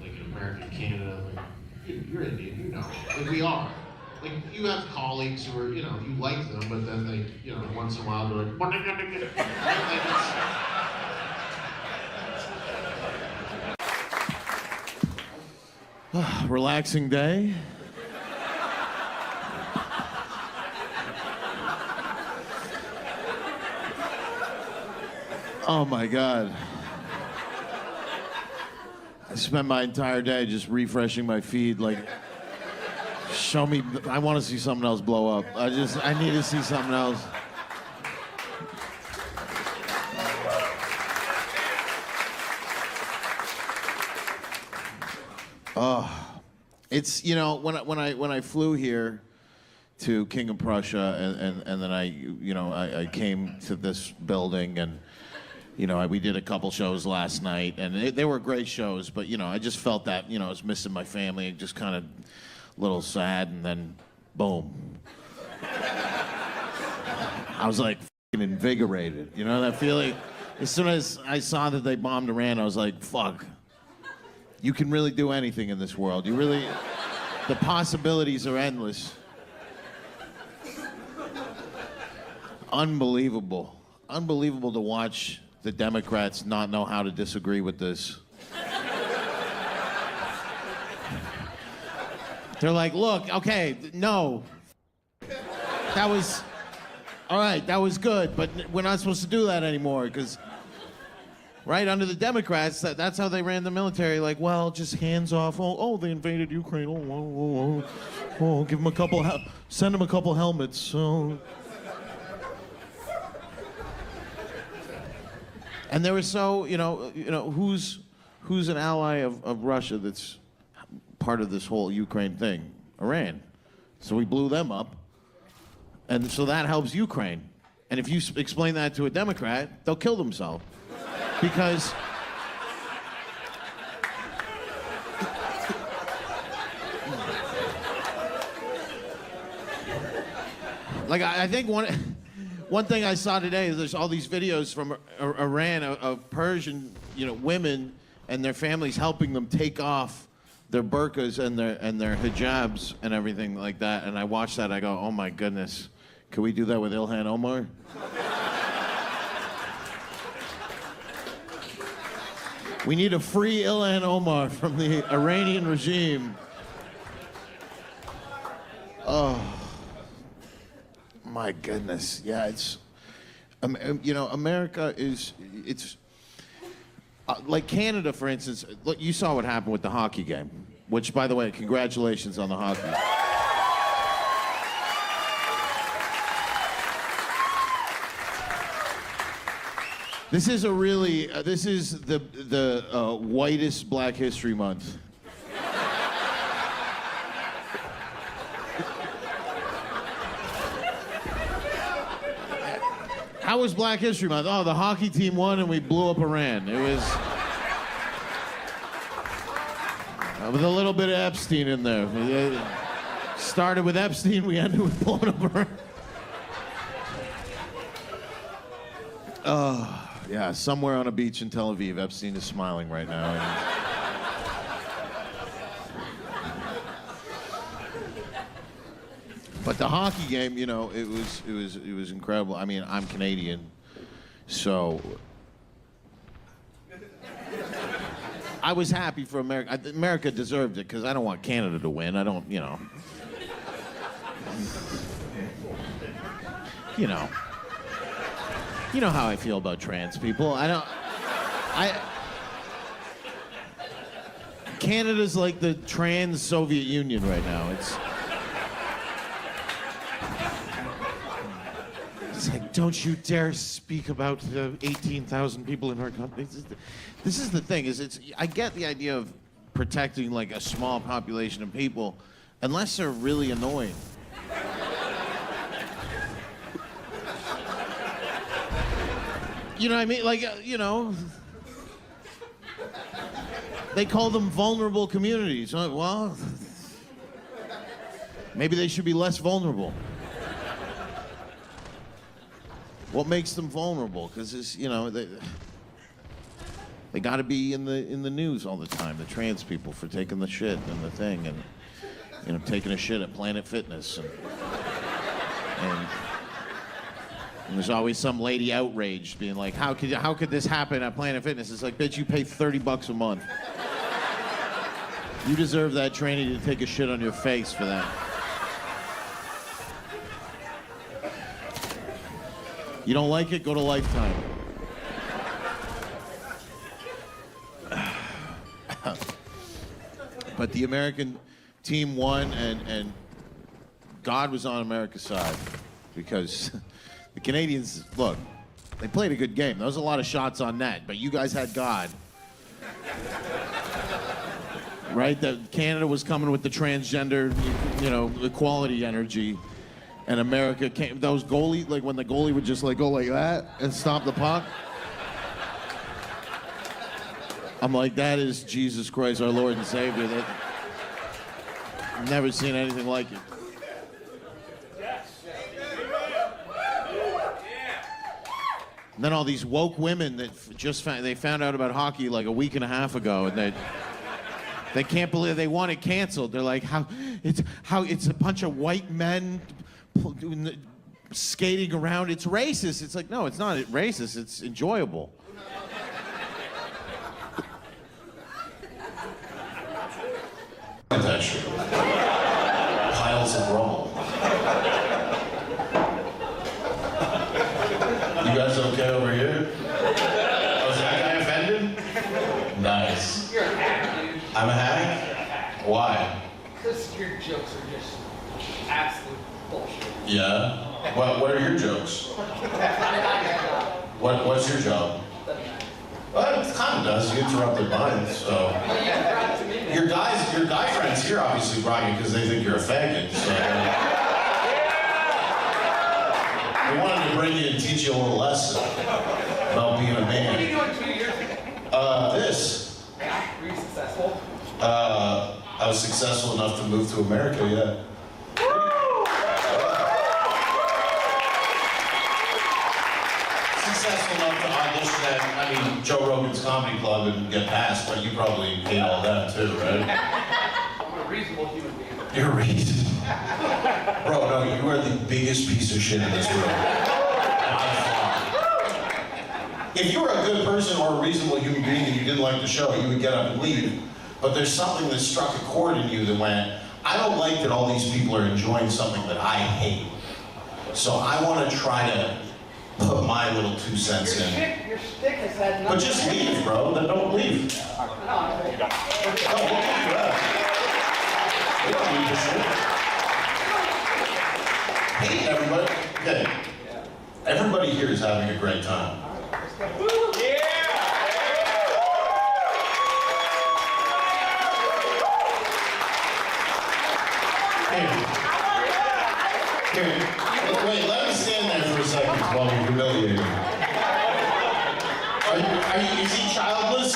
S5: like in America, Canada. Like you're Indian, you know. Like we are. Like, you have colleagues who are, you know, you like them, but then they, you know, once in a while they're like, right?
S6: Relaxing day. Oh my God. I spent my entire day just refreshing my feed, like, show me, I want to see something else blow up. I need to see something else. It's, you know, when I flew here to King of Prussia and then I came to this building and You know, we did a couple shows last night, and they were great shows, but, you know, I just felt that, you know, I was missing my family, just kind of a little sad, and then, boom. I was like f***ing invigorated, you know that feeling? As soon as I saw that they bombed Iran, I was like, fuck. You can really do anything in this world. You really, the possibilities are endless. Unbelievable. Unbelievable to watch the Democrats not know how to disagree with this. They're like, look, okay, no. That was, all right, that was good, but we're not supposed to do that anymore, because right under the Democrats, that's how they ran the military. Like, well, just hands off. Oh, they invaded Ukraine. Oh, give them a couple, send them a couple helmets. And they were so, you know, who's an ally of Russia that's part of this whole Ukraine thing? Iran. So we blew them up. And so that helps Ukraine. And if you explain that to a Democrat, they'll kill themselves. Because like I think one thing I saw today is there's all these videos from Iran of Persian, you know, women and their families helping them take off their burqas and their hijabs and everything like that. And I watched that, I go, oh my goodness, can we do that with Ilhan Omar? We need to free Ilhan Omar from the Iranian regime. Oh. My goodness, yeah, it's, you know, America is, it's, like Canada, for instance, look, you saw what happened with the hockey game, which, by the way, congratulations on the hockey. This is a really, this is the whitest Black History Month. How was Black History Month? Oh, the hockey team won and we blew up Iran. It was with a little bit of Epstein in there. We started with Epstein, we ended with blowing up Iran. Oh, yeah, somewhere on a beach in Tel Aviv, Epstein is smiling right now. But the hockey game, you know, it was incredible. I mean, I'm Canadian, so I was happy for America. America deserved it because I don't want Canada to win. I don't, you know. You know how I feel about trans people. Canada's like the trans Soviet Union right now. It's like, don't you dare speak about the 18,000 people in our country. This is the thing, I get the idea of protecting like a small population of people, unless they're really annoying. You know what I mean? Like, you know, they call them vulnerable communities. Well, maybe they should be less vulnerable. What makes them vulnerable? Because it's, you know, they got to be in the news all the time. The trans people for taking the shit and the thing, and you know, taking a shit at Planet Fitness, and there's always some lady outraged, being like, how could this happen at Planet Fitness? It's like, bitch, you pay $30 a month. You deserve that training to take a shit on your face for that. You don't like it? Go to Lifetime. But the American team won, and God was on America's side, because the Canadians, look, they played a good game. There was a lot of shots on net, but you guys had God. Right? Canada was coming with the transgender, you know, equality energy. And America came, those goalie, like when the goalie would just like go like that and stop the puck. I'm like, that is Jesus Christ, our Lord and Savior. That I've never seen anything like it. And then all these woke women that they found out about hockey like a week and a half ago, and they can't believe they want it canceled. They're like, how it's a bunch of white men skating around. It's racist. It's like, no, it's not racist. It's enjoyable.
S5: Look at that shit. Piles of rubble. You guys okay over here? Oh, is that guy offended? Nice.
S8: You're a hack, dude.
S5: I'm a hack? Why?
S8: Because your jokes are just absolute bullshit.
S5: Yeah? What are your jokes? What's your job? Well, it kind of does. You interrupted mine, so. Your guy friends here obviously brought you because they think you're a faggot, so. They wanted to bring you and teach you a little lesson about being a man.
S8: What are you doing 2 years ago?
S5: This.
S8: Were you successful?
S5: I was successful enough to move to America, yeah. Successful enough to audition at, Joe Rogan's Comedy Club and get passed, but you probably hate all that too, right?
S8: I'm a reasonable human being.
S5: You're reasonable. Bro, no, you are the biggest piece of shit in this room. By far. If you were a good person or a reasonable human being and you didn't like the show, you would get up and leave. But there's something that struck a chord in you that went, I don't like that all these people are enjoying something that I hate. So I want to try to put my little 2 cents in.
S8: Your stick has had nothing.
S5: But just leave, bro. Then don't leave.
S8: No,
S5: No, we'll kick you out. We don't need this shit. Hey, everybody. Okay. Everybody here is having a great time. Here. Wait, let me stand there for a second while we humiliate him. Is he childless?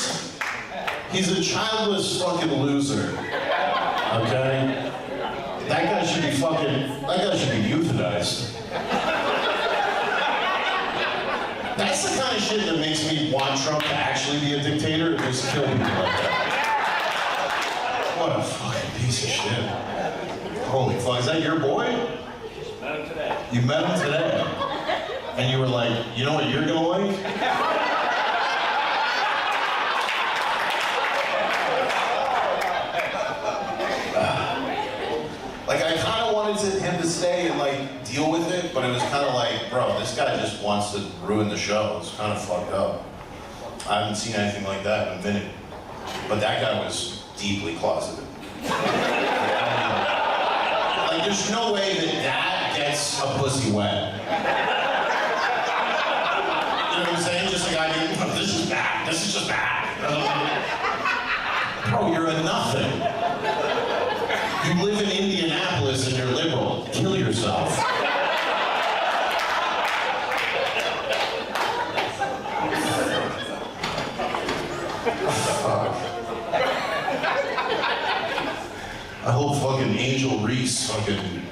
S5: He's a childless fucking loser. Okay? That guy should be euthanized. That's the kind of shit that makes me want Trump to actually be a dictator and just kill people like that. What a fucking piece of shit. Holy fuck, is that your boy?
S9: Met him today.
S5: You met him today? And you were like, you know what you're gonna like? Like, I kind of wanted him to stay and, like, deal with it, but it was kind of like, bro, this guy just wants to ruin the show. It's kind of fucked up. I haven't seen anything like that in a minute. But that guy was deeply closeted. Like, there's no way that gets a pussy wet. You know what I'm saying? Just like, this is bad. This is just bad. Bro, you're a nothing. You live in Indianapolis and you're liberal. Kill yourself. I hope fucking Angel Reese fucking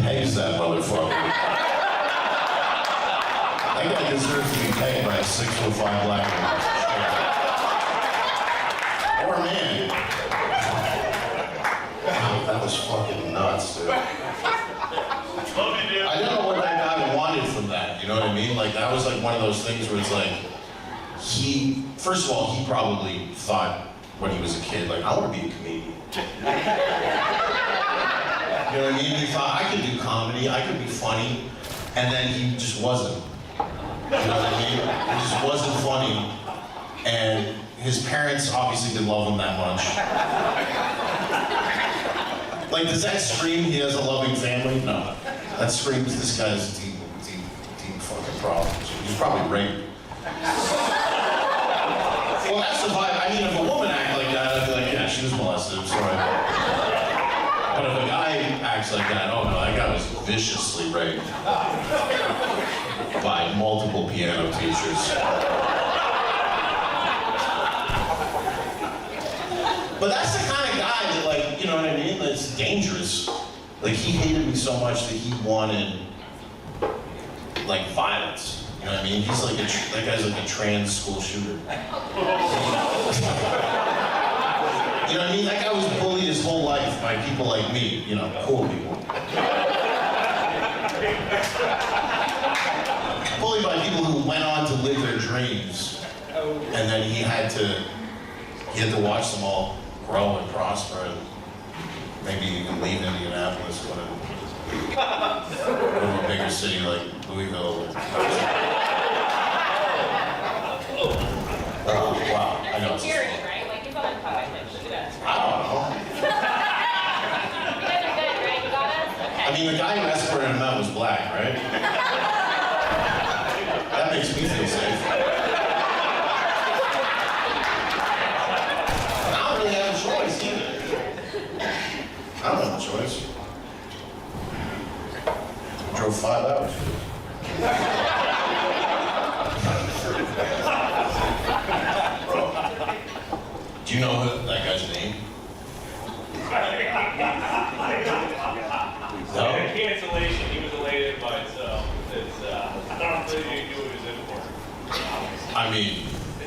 S5: pegs that motherfucker. That guy deserves to be pegged by a 6'5" black man. Or man. Wow, that was fucking nuts, dude. I don't know what that guy wanted from that, you know what I mean? Like, that was like one of those things where it's like, first of all, he probably thought when he was a kid, like, I want to be a comedian. You know what I mean? He thought, I could do comedy, I could be funny, and then he just wasn't. You know what I mean? He just wasn't funny, and his parents obviously didn't love him that much. Like, does that scream he has a loving family? No. That screams this guy's deep fucking problems. He's probably raped. Well, that's the vibe. I mean, if a woman acts like that, I'd be like, yeah, she was molested, I'm sorry. But if a guy acts like that, oh no, that guy was viciously raped by multiple piano teachers. But that's the kind of guy that, like, you know what I mean? That's dangerous. Like, he hated me so much that he wanted, like, violence. You know what I mean? He's like that guy's like a trans school shooter. You know what I mean? That guy was bullied his whole life by people like me, you know, cool people. Bullied by people who went on to live their dreams. And then he had to watch them all grow and prosper and maybe even leave Indianapolis, go to a bigger city like Louisville. Wow, I know.
S10: Security, right? Like, you've got like, look at us.
S5: I don't know.
S10: You guys are good, right? You got us? Okay.
S5: I mean, the guy who escorted him out was black, right? That makes me feel safe. I don't really have a choice either. I don't have a choice. I drove 5 hours. Bro, do you know that guy's name? No?
S9: Cancellation, he was a late invite, so it's, I don't really knew what he was in for.
S5: I mean,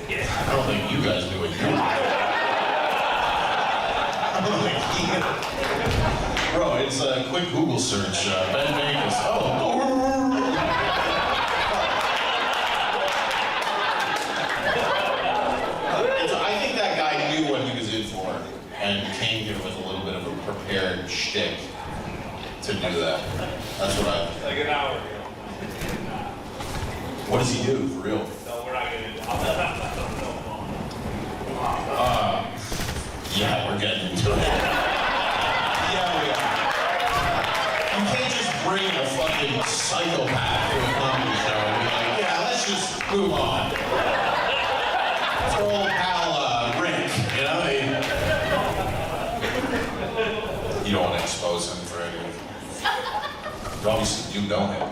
S5: I don't think you guys knew what you were. I don't think he knew. Bro, it's a quick Google search. Ben Vegas. Oh. I think that guy knew what he was in for and came here with a little bit of a prepared shtick to do that. That's what I think.
S9: Like an hour ago.
S5: What does he do, for real?
S9: No, we're not gonna do that.
S5: Yeah, we're getting into it. Yeah, we are. You can't just bring a fucking psychopath to a comedy show and be like, yeah, let's just move on. It's our old pal, Rick, you know? You don't want to expose him for anything. You obviously do know him.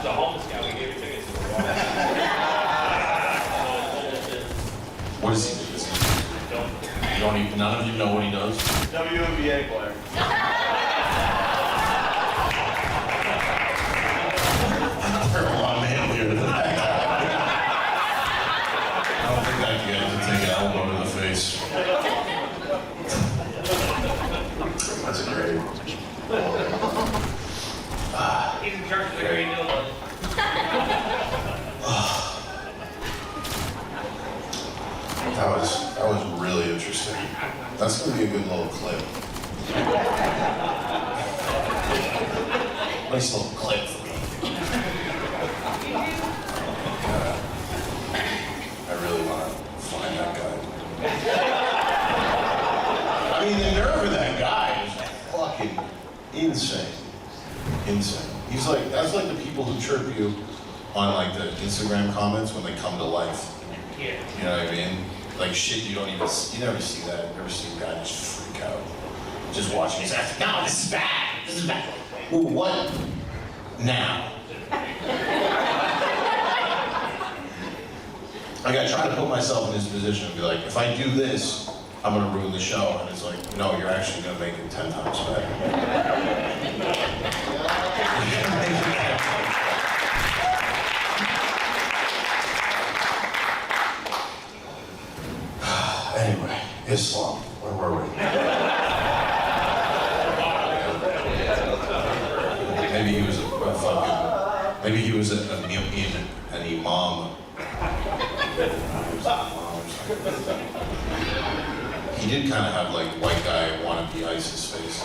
S9: The homeless guy, we gave tickets to the
S5: What does he do? You don't even, none of you know what he does?
S9: WNBA player.
S5: There are a lot of manlier than that guy. I don't think that kid can take an elbow to the face. That's a great.
S9: He's in charge of the Green Hill.
S5: That was really interesting. That's gonna be a good little clip. Nice little clip for me. I really want to find that guy. I mean, the nerve of that guy is fucking insane. Insane. He's like, that's like the people who chirp you on like the Instagram comments when they come to life.
S9: Yeah.
S5: You know what I mean? Like shit you don't even see, you never see that. You never see a guy just freak out. Just watching. He's like, no, this is bad. This is bad. Well, what now? Like I try to put myself in this position and be like, if I do this, I'm gonna ruin the show. And it's like, no, you're actually gonna make it 10 times better. Anyway, Islam, where were we? Maybe he was a fucking, maybe he was an imam. He did kind of have like white guy wannabe ISIS face.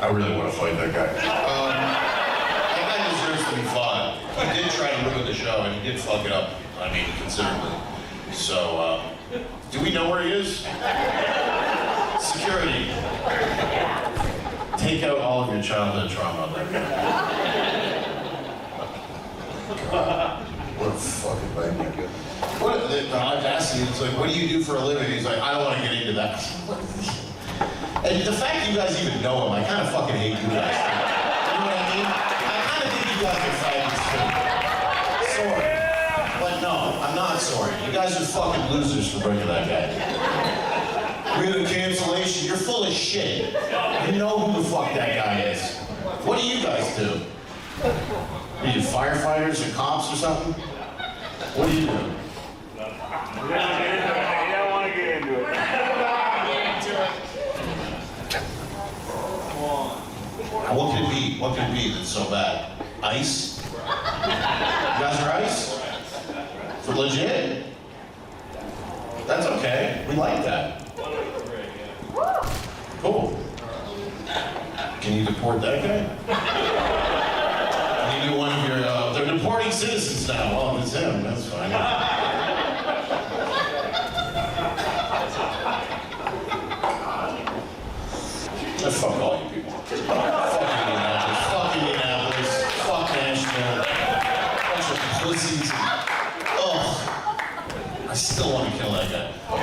S5: I really want to fight that guy. That guy deserves to be fought. He did try to ruin the show, and he did fuck it up, I mean, considerably. So, do we know where he is? Security. Take out all of your childhood trauma on that guy. What a fucking baby. What the audacity, it's like, what do you do for a living? He's like, I don't want to get into that. And the fact you guys even know him, I kind of fucking hate you guys. You know what I mean? I kind of think you guys are faggots too. Sort of. Like, I'm not sorry. You guys are fucking losers for bringing that guy. We had a cancellation. You're full of shit. You know who the fuck that guy is. What do you guys do? Are you firefighters or cops or something? What do you do?
S9: You don't want to get into it.
S5: What could it be? What could it be that's so bad? Ice? You guys are ice? For legit? That's okay. We like that. Cool. Can you deport that guy? Can you do one of your, they're deporting citizens now. Oh, it's him. That's fine. Fuck all you people. Fuck Indianapolis. Fuck Indianapolis. Fuck Nashville. Bunch of pussies. Ugh. I still want to kill that guy. I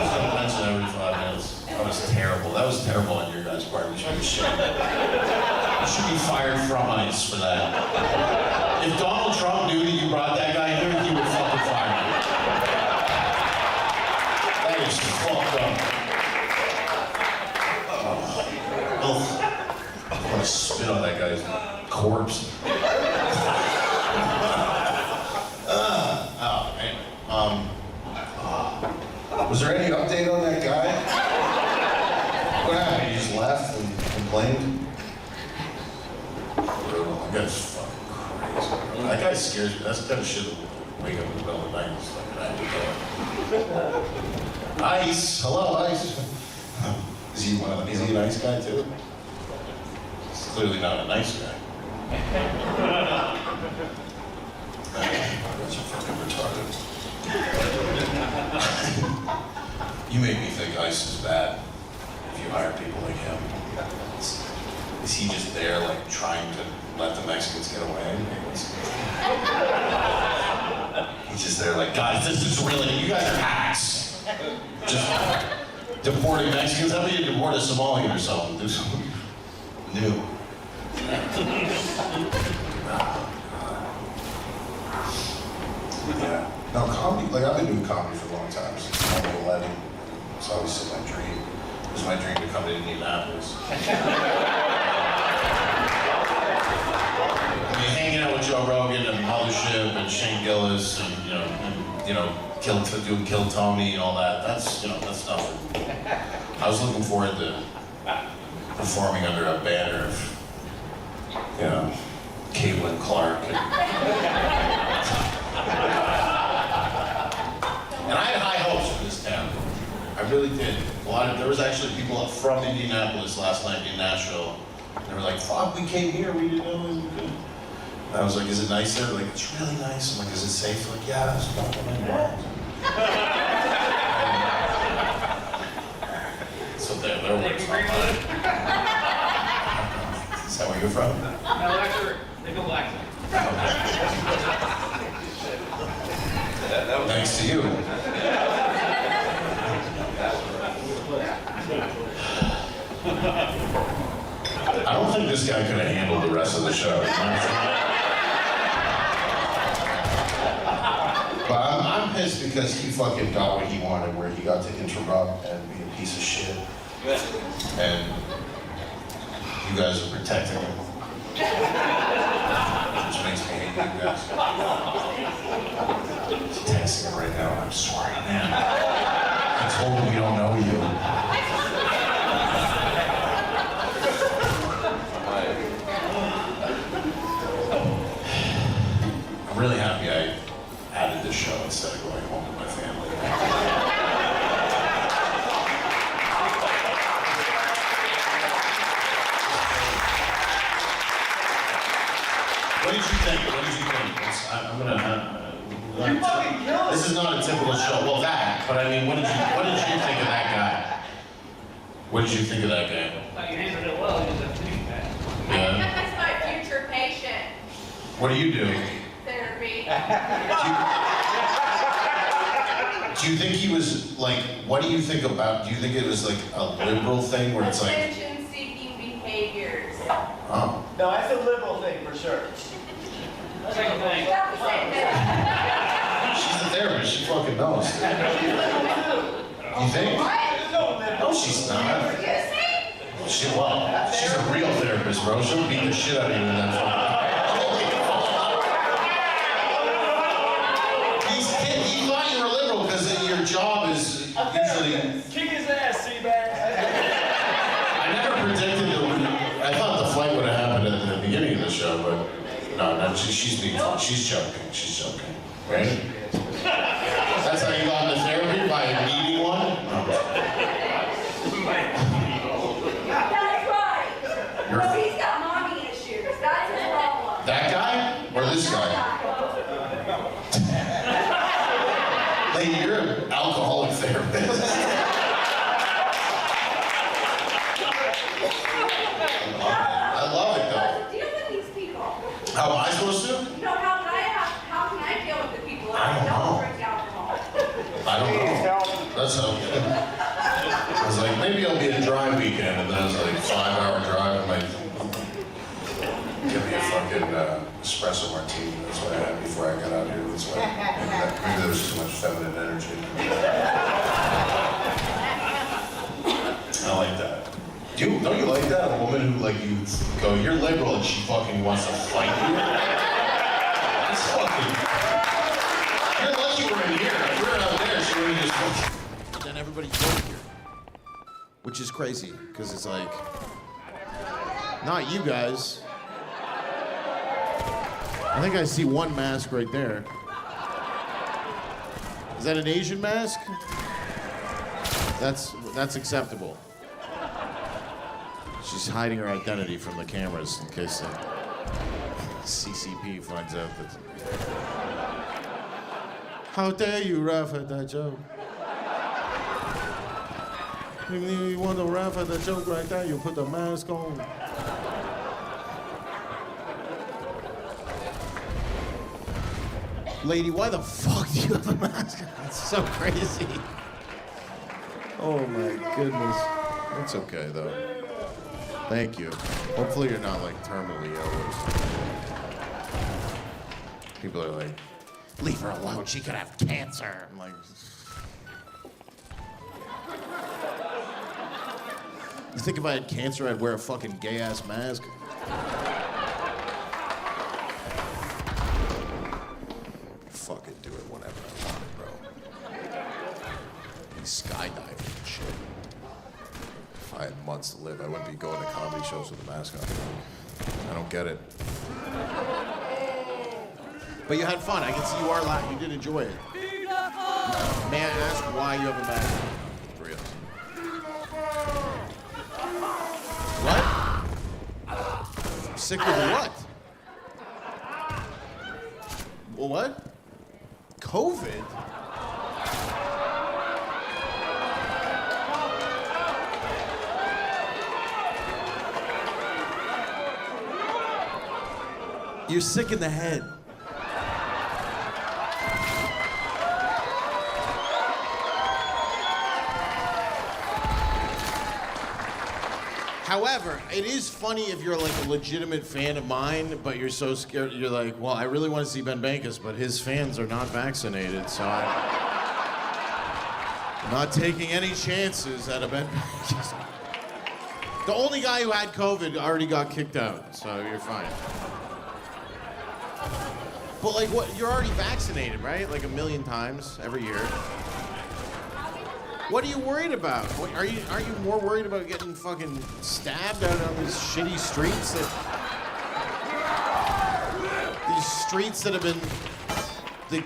S5: was going to mention every 5 minutes. That was terrible. That was terrible on your guys' part. We should be ashamed. You should be fired from ICE for that. If Donald Trump knew that you brought that guy here, he would fucking fire you. That is fucked up. Oh, I want to spit on that guy's corpse. Was there any update on that guy? What happened? He just left and complained? Brutal. That guy's fucking crazy. That guy scares me. That's the kind of shit that would wake up in the middle of the night and stuff like that. Ice. Hello, Ice. Is he a nice guy too? He's clearly not a nice guy. That's fucking retarded. You make me think ICE is bad if you hire people like him. Is he just there, like, trying to let the Mexicans get away? He's just there, like, guys, this is really, you guys are hacks. Just deporting Mexicans. How about you deport a Somalian or something? Do something new. Yeah. No, comedy, like, I've been doing comedy for a long time. Since I was 11. It's always been my dream. It was my dream to come to Indianapolis. I mean, hanging out with Joe Rogan and Mothership and Shane Gillis and, doing Kill Tony and all that. That's nothing. I was looking forward to performing under a banner of, Caitlin Clark. And I had high hopes for this town. I really did. There was actually people from Indianapolis last night in Nashville. They were like, fuck, we came here, we didn't know it was good. And I was like, is it nice there? Like, it's really nice. I'm like, is it safe? Like, yeah, it's not what I want. So their words. Is that where you're from?
S8: No, actually, they go black.
S5: Thanks to you. I don't think this guy could have handled the rest of the show. But I'm pissed because he fucking got what he wanted, where he got to interrupt and be a piece of shit. And you guys are protecting him. Which makes me hate you guys. He's texting him right now, and I'm sorry, man. I told him we don't know you. I'm really happy I added this show instead of going home with my family. What did you think? I'm gonna. This is not a typical show. Well, that. But I mean, what did you think of that guy? What did you think of that guy?
S8: I thought you handled it well. You just have to do that.
S5: Yeah.
S10: That's my future patient.
S5: What do you do?
S10: Therapy.
S5: Do you think he was like? What do you think about? Do you think it was like a liberal thing where it's like?
S10: Attention-seeking behaviors.
S5: Oh.
S11: No, that's a liberal thing for sure.
S8: Same thing.
S10: Not the same thing.
S5: She's the
S6: therapist. She fucking knows. You think? No, she's not. She's a real therapist, bro. She'll beat the shit out of you in that fucking. You thought you were liberal because your job is usually.
S9: Kick his ass, Seabass.
S6: I never predicted that. I thought the fight would have happened at the beginning of the show, but no, she's being fun. She's joking. She's joking, right? That's how you got into therapy, by needing one.
S10: That's right. No, he's got mommy issues. That's his problem.
S6: That guy or this guy? Lady, you're an alcoholic therapist. I love it though.
S10: Deal with these people.
S6: How am I supposed to?
S10: No, how can I deal with the people that
S6: I don't know.
S10: drink alcohol?
S6: I don't know. That's how. I was like, maybe it'll be a dry weekend, and then it was like a 5-hour drive. I'm like, give me a fucking espresso martini. That's what I had before I got out here. That's why. Maybe there was too much feminine energy. I like that. Don't you like that? A woman who like you go, you're liberal, and she fucking wants to fight you. That's fucking. You're lucky we're in here. If we're out there, she would just. Then everybody's over here, which is crazy because it's like, not you guys. I think I see one mask right there. Is that an Asian mask? That's acceptable. She's hiding her identity from the cameras in case the CCP finds out that. How dare you laugh at that joke? You want to laugh at the joke like that, you put the mask on. Lady, why the fuck do you have a mask on? It's so crazy. Oh my goodness. It's okay though. Thank you. Hopefully you're not like terminally ill. People are like, leave her alone, she could have cancer. I'm like, you think if I had cancer, I'd wear a fucking gay-ass mask? Fucking do it whenever I want it, bro. Be skydiving and shit. If I had months to live, I wouldn't be going to comedy shows with a mask on. I don't get it. But you had fun. I can see you are laughing. You did enjoy it. May I ask why you have a mask on? Real. What? Sick with what? Well, what? COVID? You're sick in the head. However, it is funny if you're like a legitimate fan of mine, but you're so scared. You're like, well, I really want to see Ben Bankus, but his fans are not vaccinated, so I'm not taking any chances at a Ben Bankus. The only guy who had COVID already got kicked out, so you're fine. But like, what? You're already vaccinated, right? Like 1 million times every year. What are you worried about? What, aren't you more worried about getting fucking stabbed out on these shitty streets these streets that have been the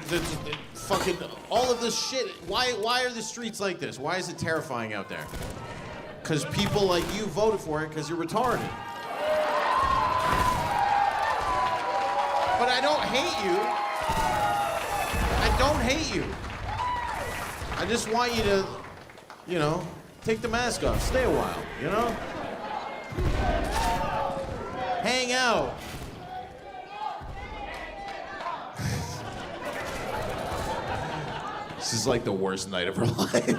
S6: fucking all of this shit? Why are the streets like this? Why is it terrifying out there? Because people like you voted for it because you're retarded. But I don't hate you. I don't hate you. I just want you to, you know, take the mask off. Stay a while, you know? Hang out. This is like the worst night of her life.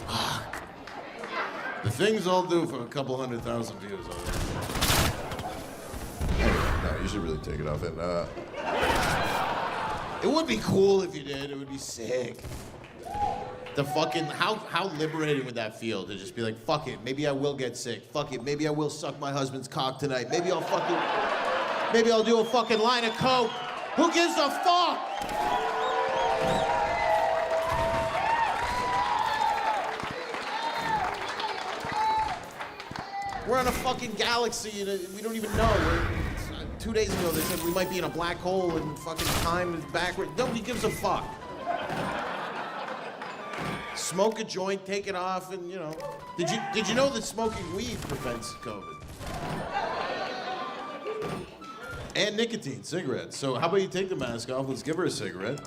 S6: Fuck. The things I'll do for a couple 100,000 views on it. No, you should really take it off. And
S5: It would be cool if you did. It would be sick. The fucking, how liberating would that feel to just be like, fuck it, maybe I will get sick. Fuck it, maybe I will suck my husband's cock tonight. Maybe I'll do a fucking line of coke. Who gives a fuck? We're on a fucking galaxy and we don't even know. 2 days ago they said we might be in a black hole and fucking time is backward. Nobody gives a fuck. Smoke a joint, take it off, and you know. Did you know that smoking weed prevents COVID? And nicotine, cigarettes. So how about you take the mask off? Let's give her a cigarette.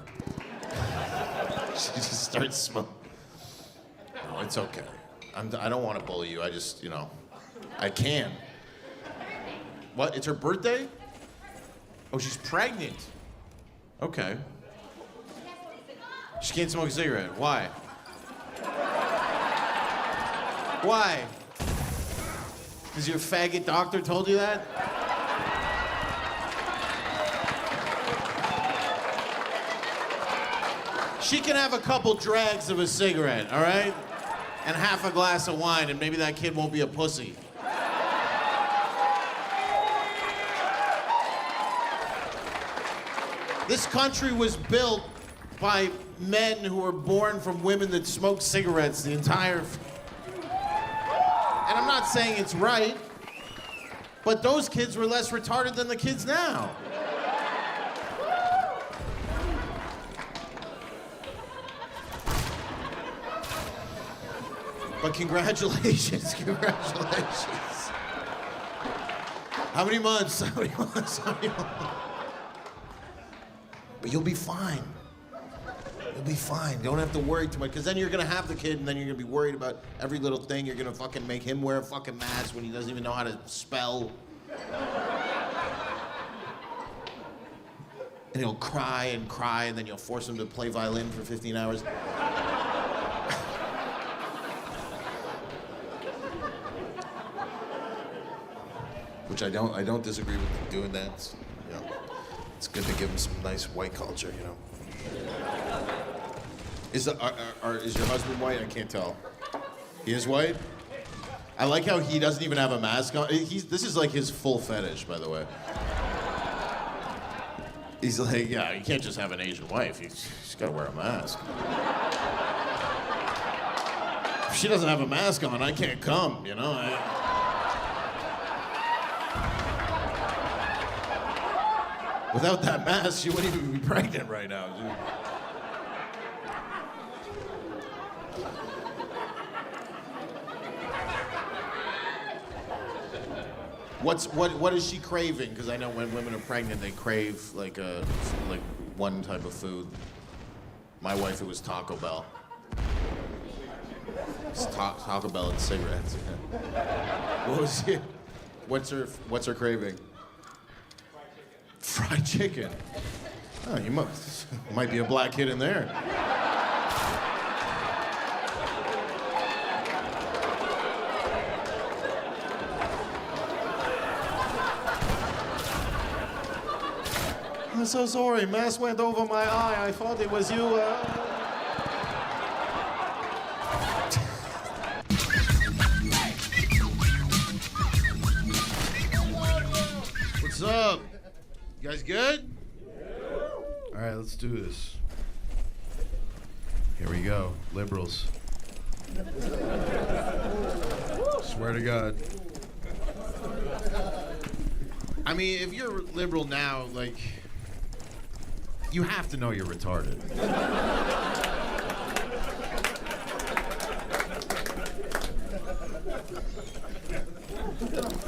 S5: She just starts smoking. No, it's okay. I don't want to bully you. I just, you know, I can. What? It's her birthday? Oh, she's pregnant. Okay. She can't smoke a cigarette. Why? Why? Because your faggot doctor told you that? She can have a couple drags of a cigarette, all right? And half a glass of wine, and maybe that kid won't be a pussy. This country was built by men who were born from women that smoked cigarettes the entire... And I'm not saying it's right, but those kids were less retarded than the kids now. But congratulations, congratulations. How many months? How many months? How many months? But you'll be fine. You'll be fine. You don't have to worry too much, because then you're gonna have the kid, and then you're gonna be worried about every little thing. You're gonna fucking make him wear a fucking mask when he doesn't even know how to spell. And he'll cry, and then you'll force him to play violin for 15 hours. Which I don't disagree with doing that. It's, you know, it's good to give him some nice white culture, you know. Is your husband white? I can't tell. He is white? I like how he doesn't even have a mask on. This is like his full fetish, by the way. He's like, yeah, you can't just have an Asian wife. She's gotta wear a mask. If she doesn't have a mask on, I can't come, you know? Without that mask, she wouldn't even be pregnant right now, dude. What is she craving? Because I know when women are pregnant, they crave like one type of food. My wife, it was Taco Bell. It's Taco Bell and cigarettes. What was it? What's her craving? Fried chicken. Oh, you might be a black kid in there. I'm so sorry. Mask went over my eye. I thought it was you. What's up? You guys good? All right, let's do this. Here we go, liberals. Swear to God. I mean, if you're liberal now, like, you have to know you're retarded.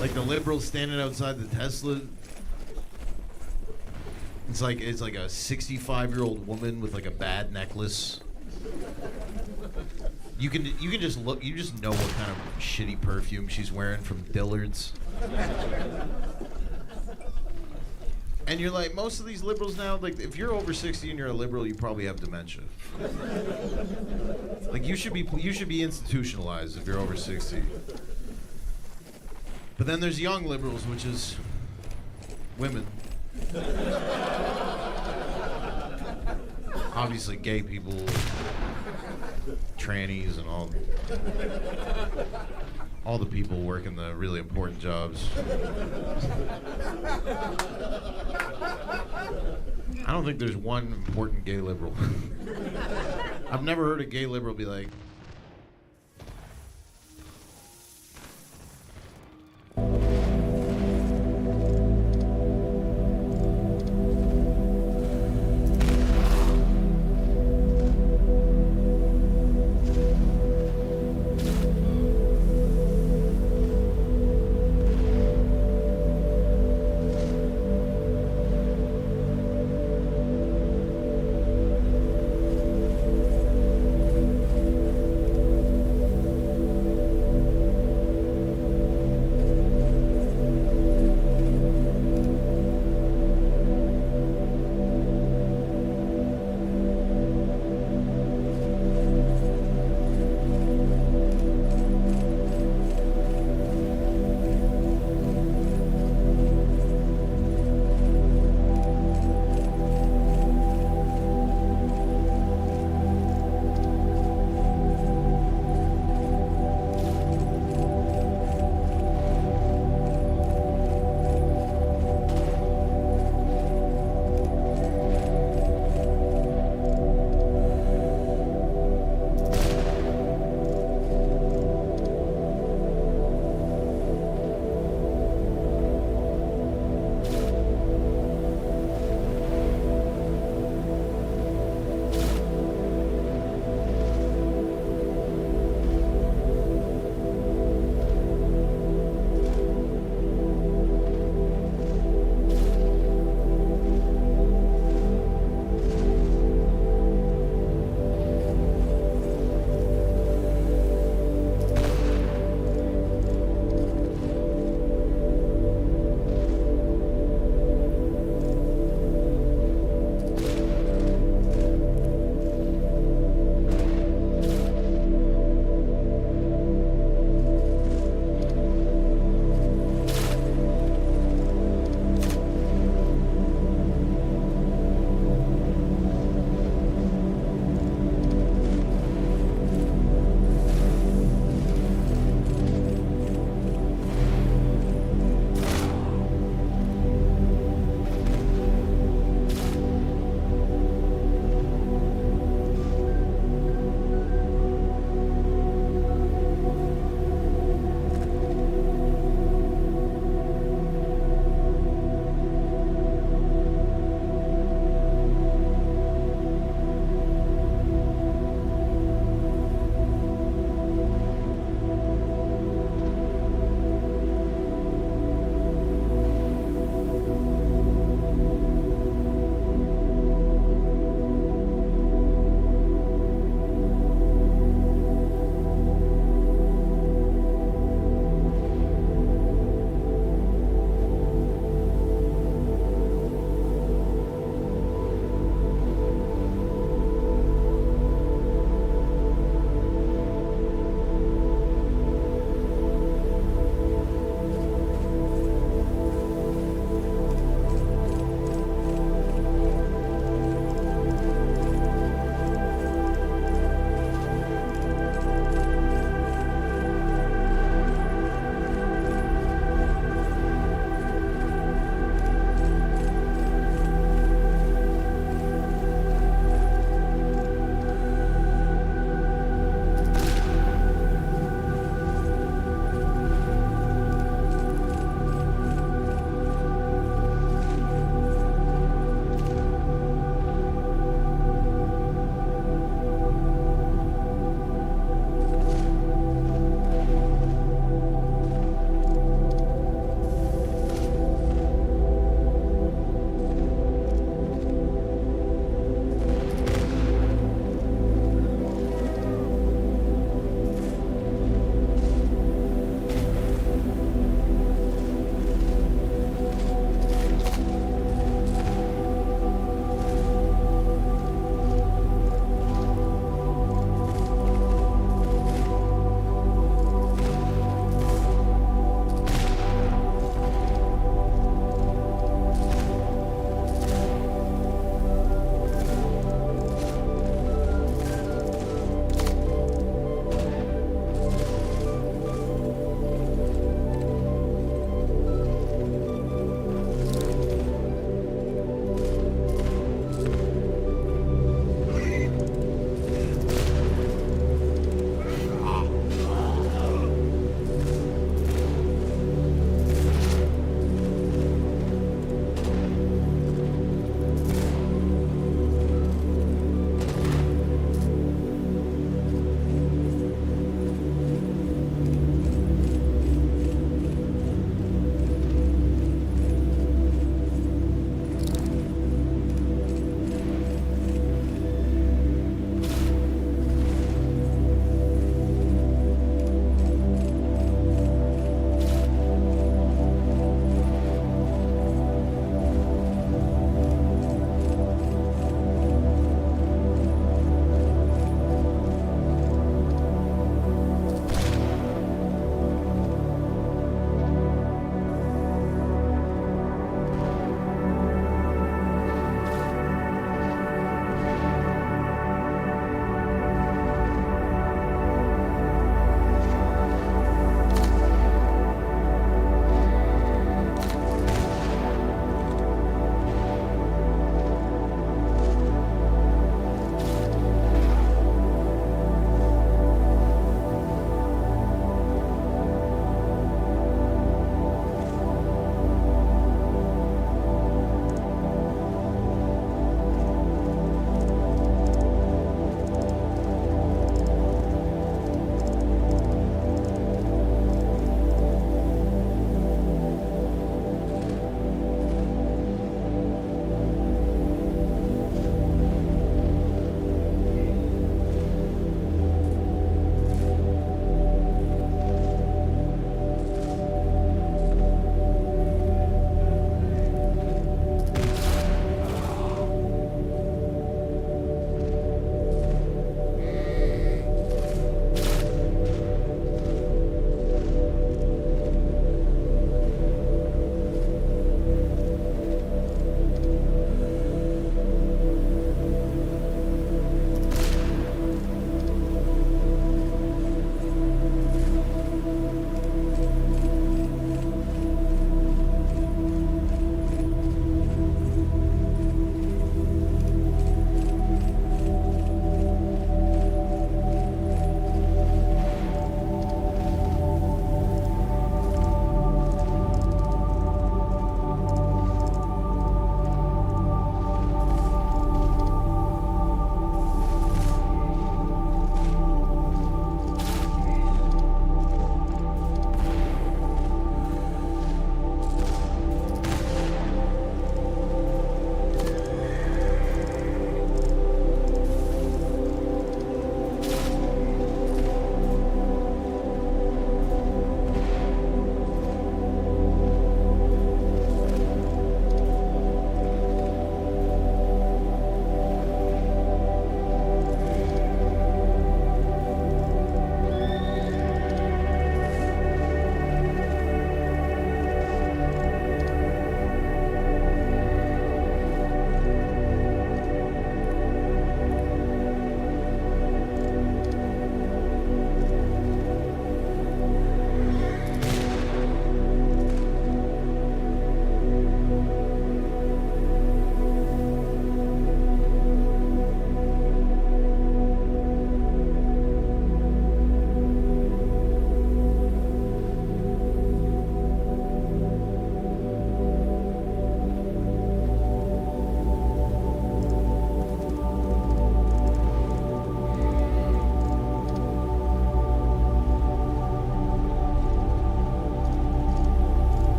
S5: Like the liberals standing outside the Tesla. It's like a 65-year-old woman with like a bad necklace. You can just look. You just know what kind of shitty perfume she's wearing from Dillard's. And you're like, most of these liberals now, like, if you're over 60 and you're a liberal, you probably have dementia. Like, you should be institutionalized if you're over 60. But then there's young liberals, which is women. obviously gay people, trannies, and all the people working the really important jobs. I don't think there's one important gay liberal. I've never heard a gay liberal be like,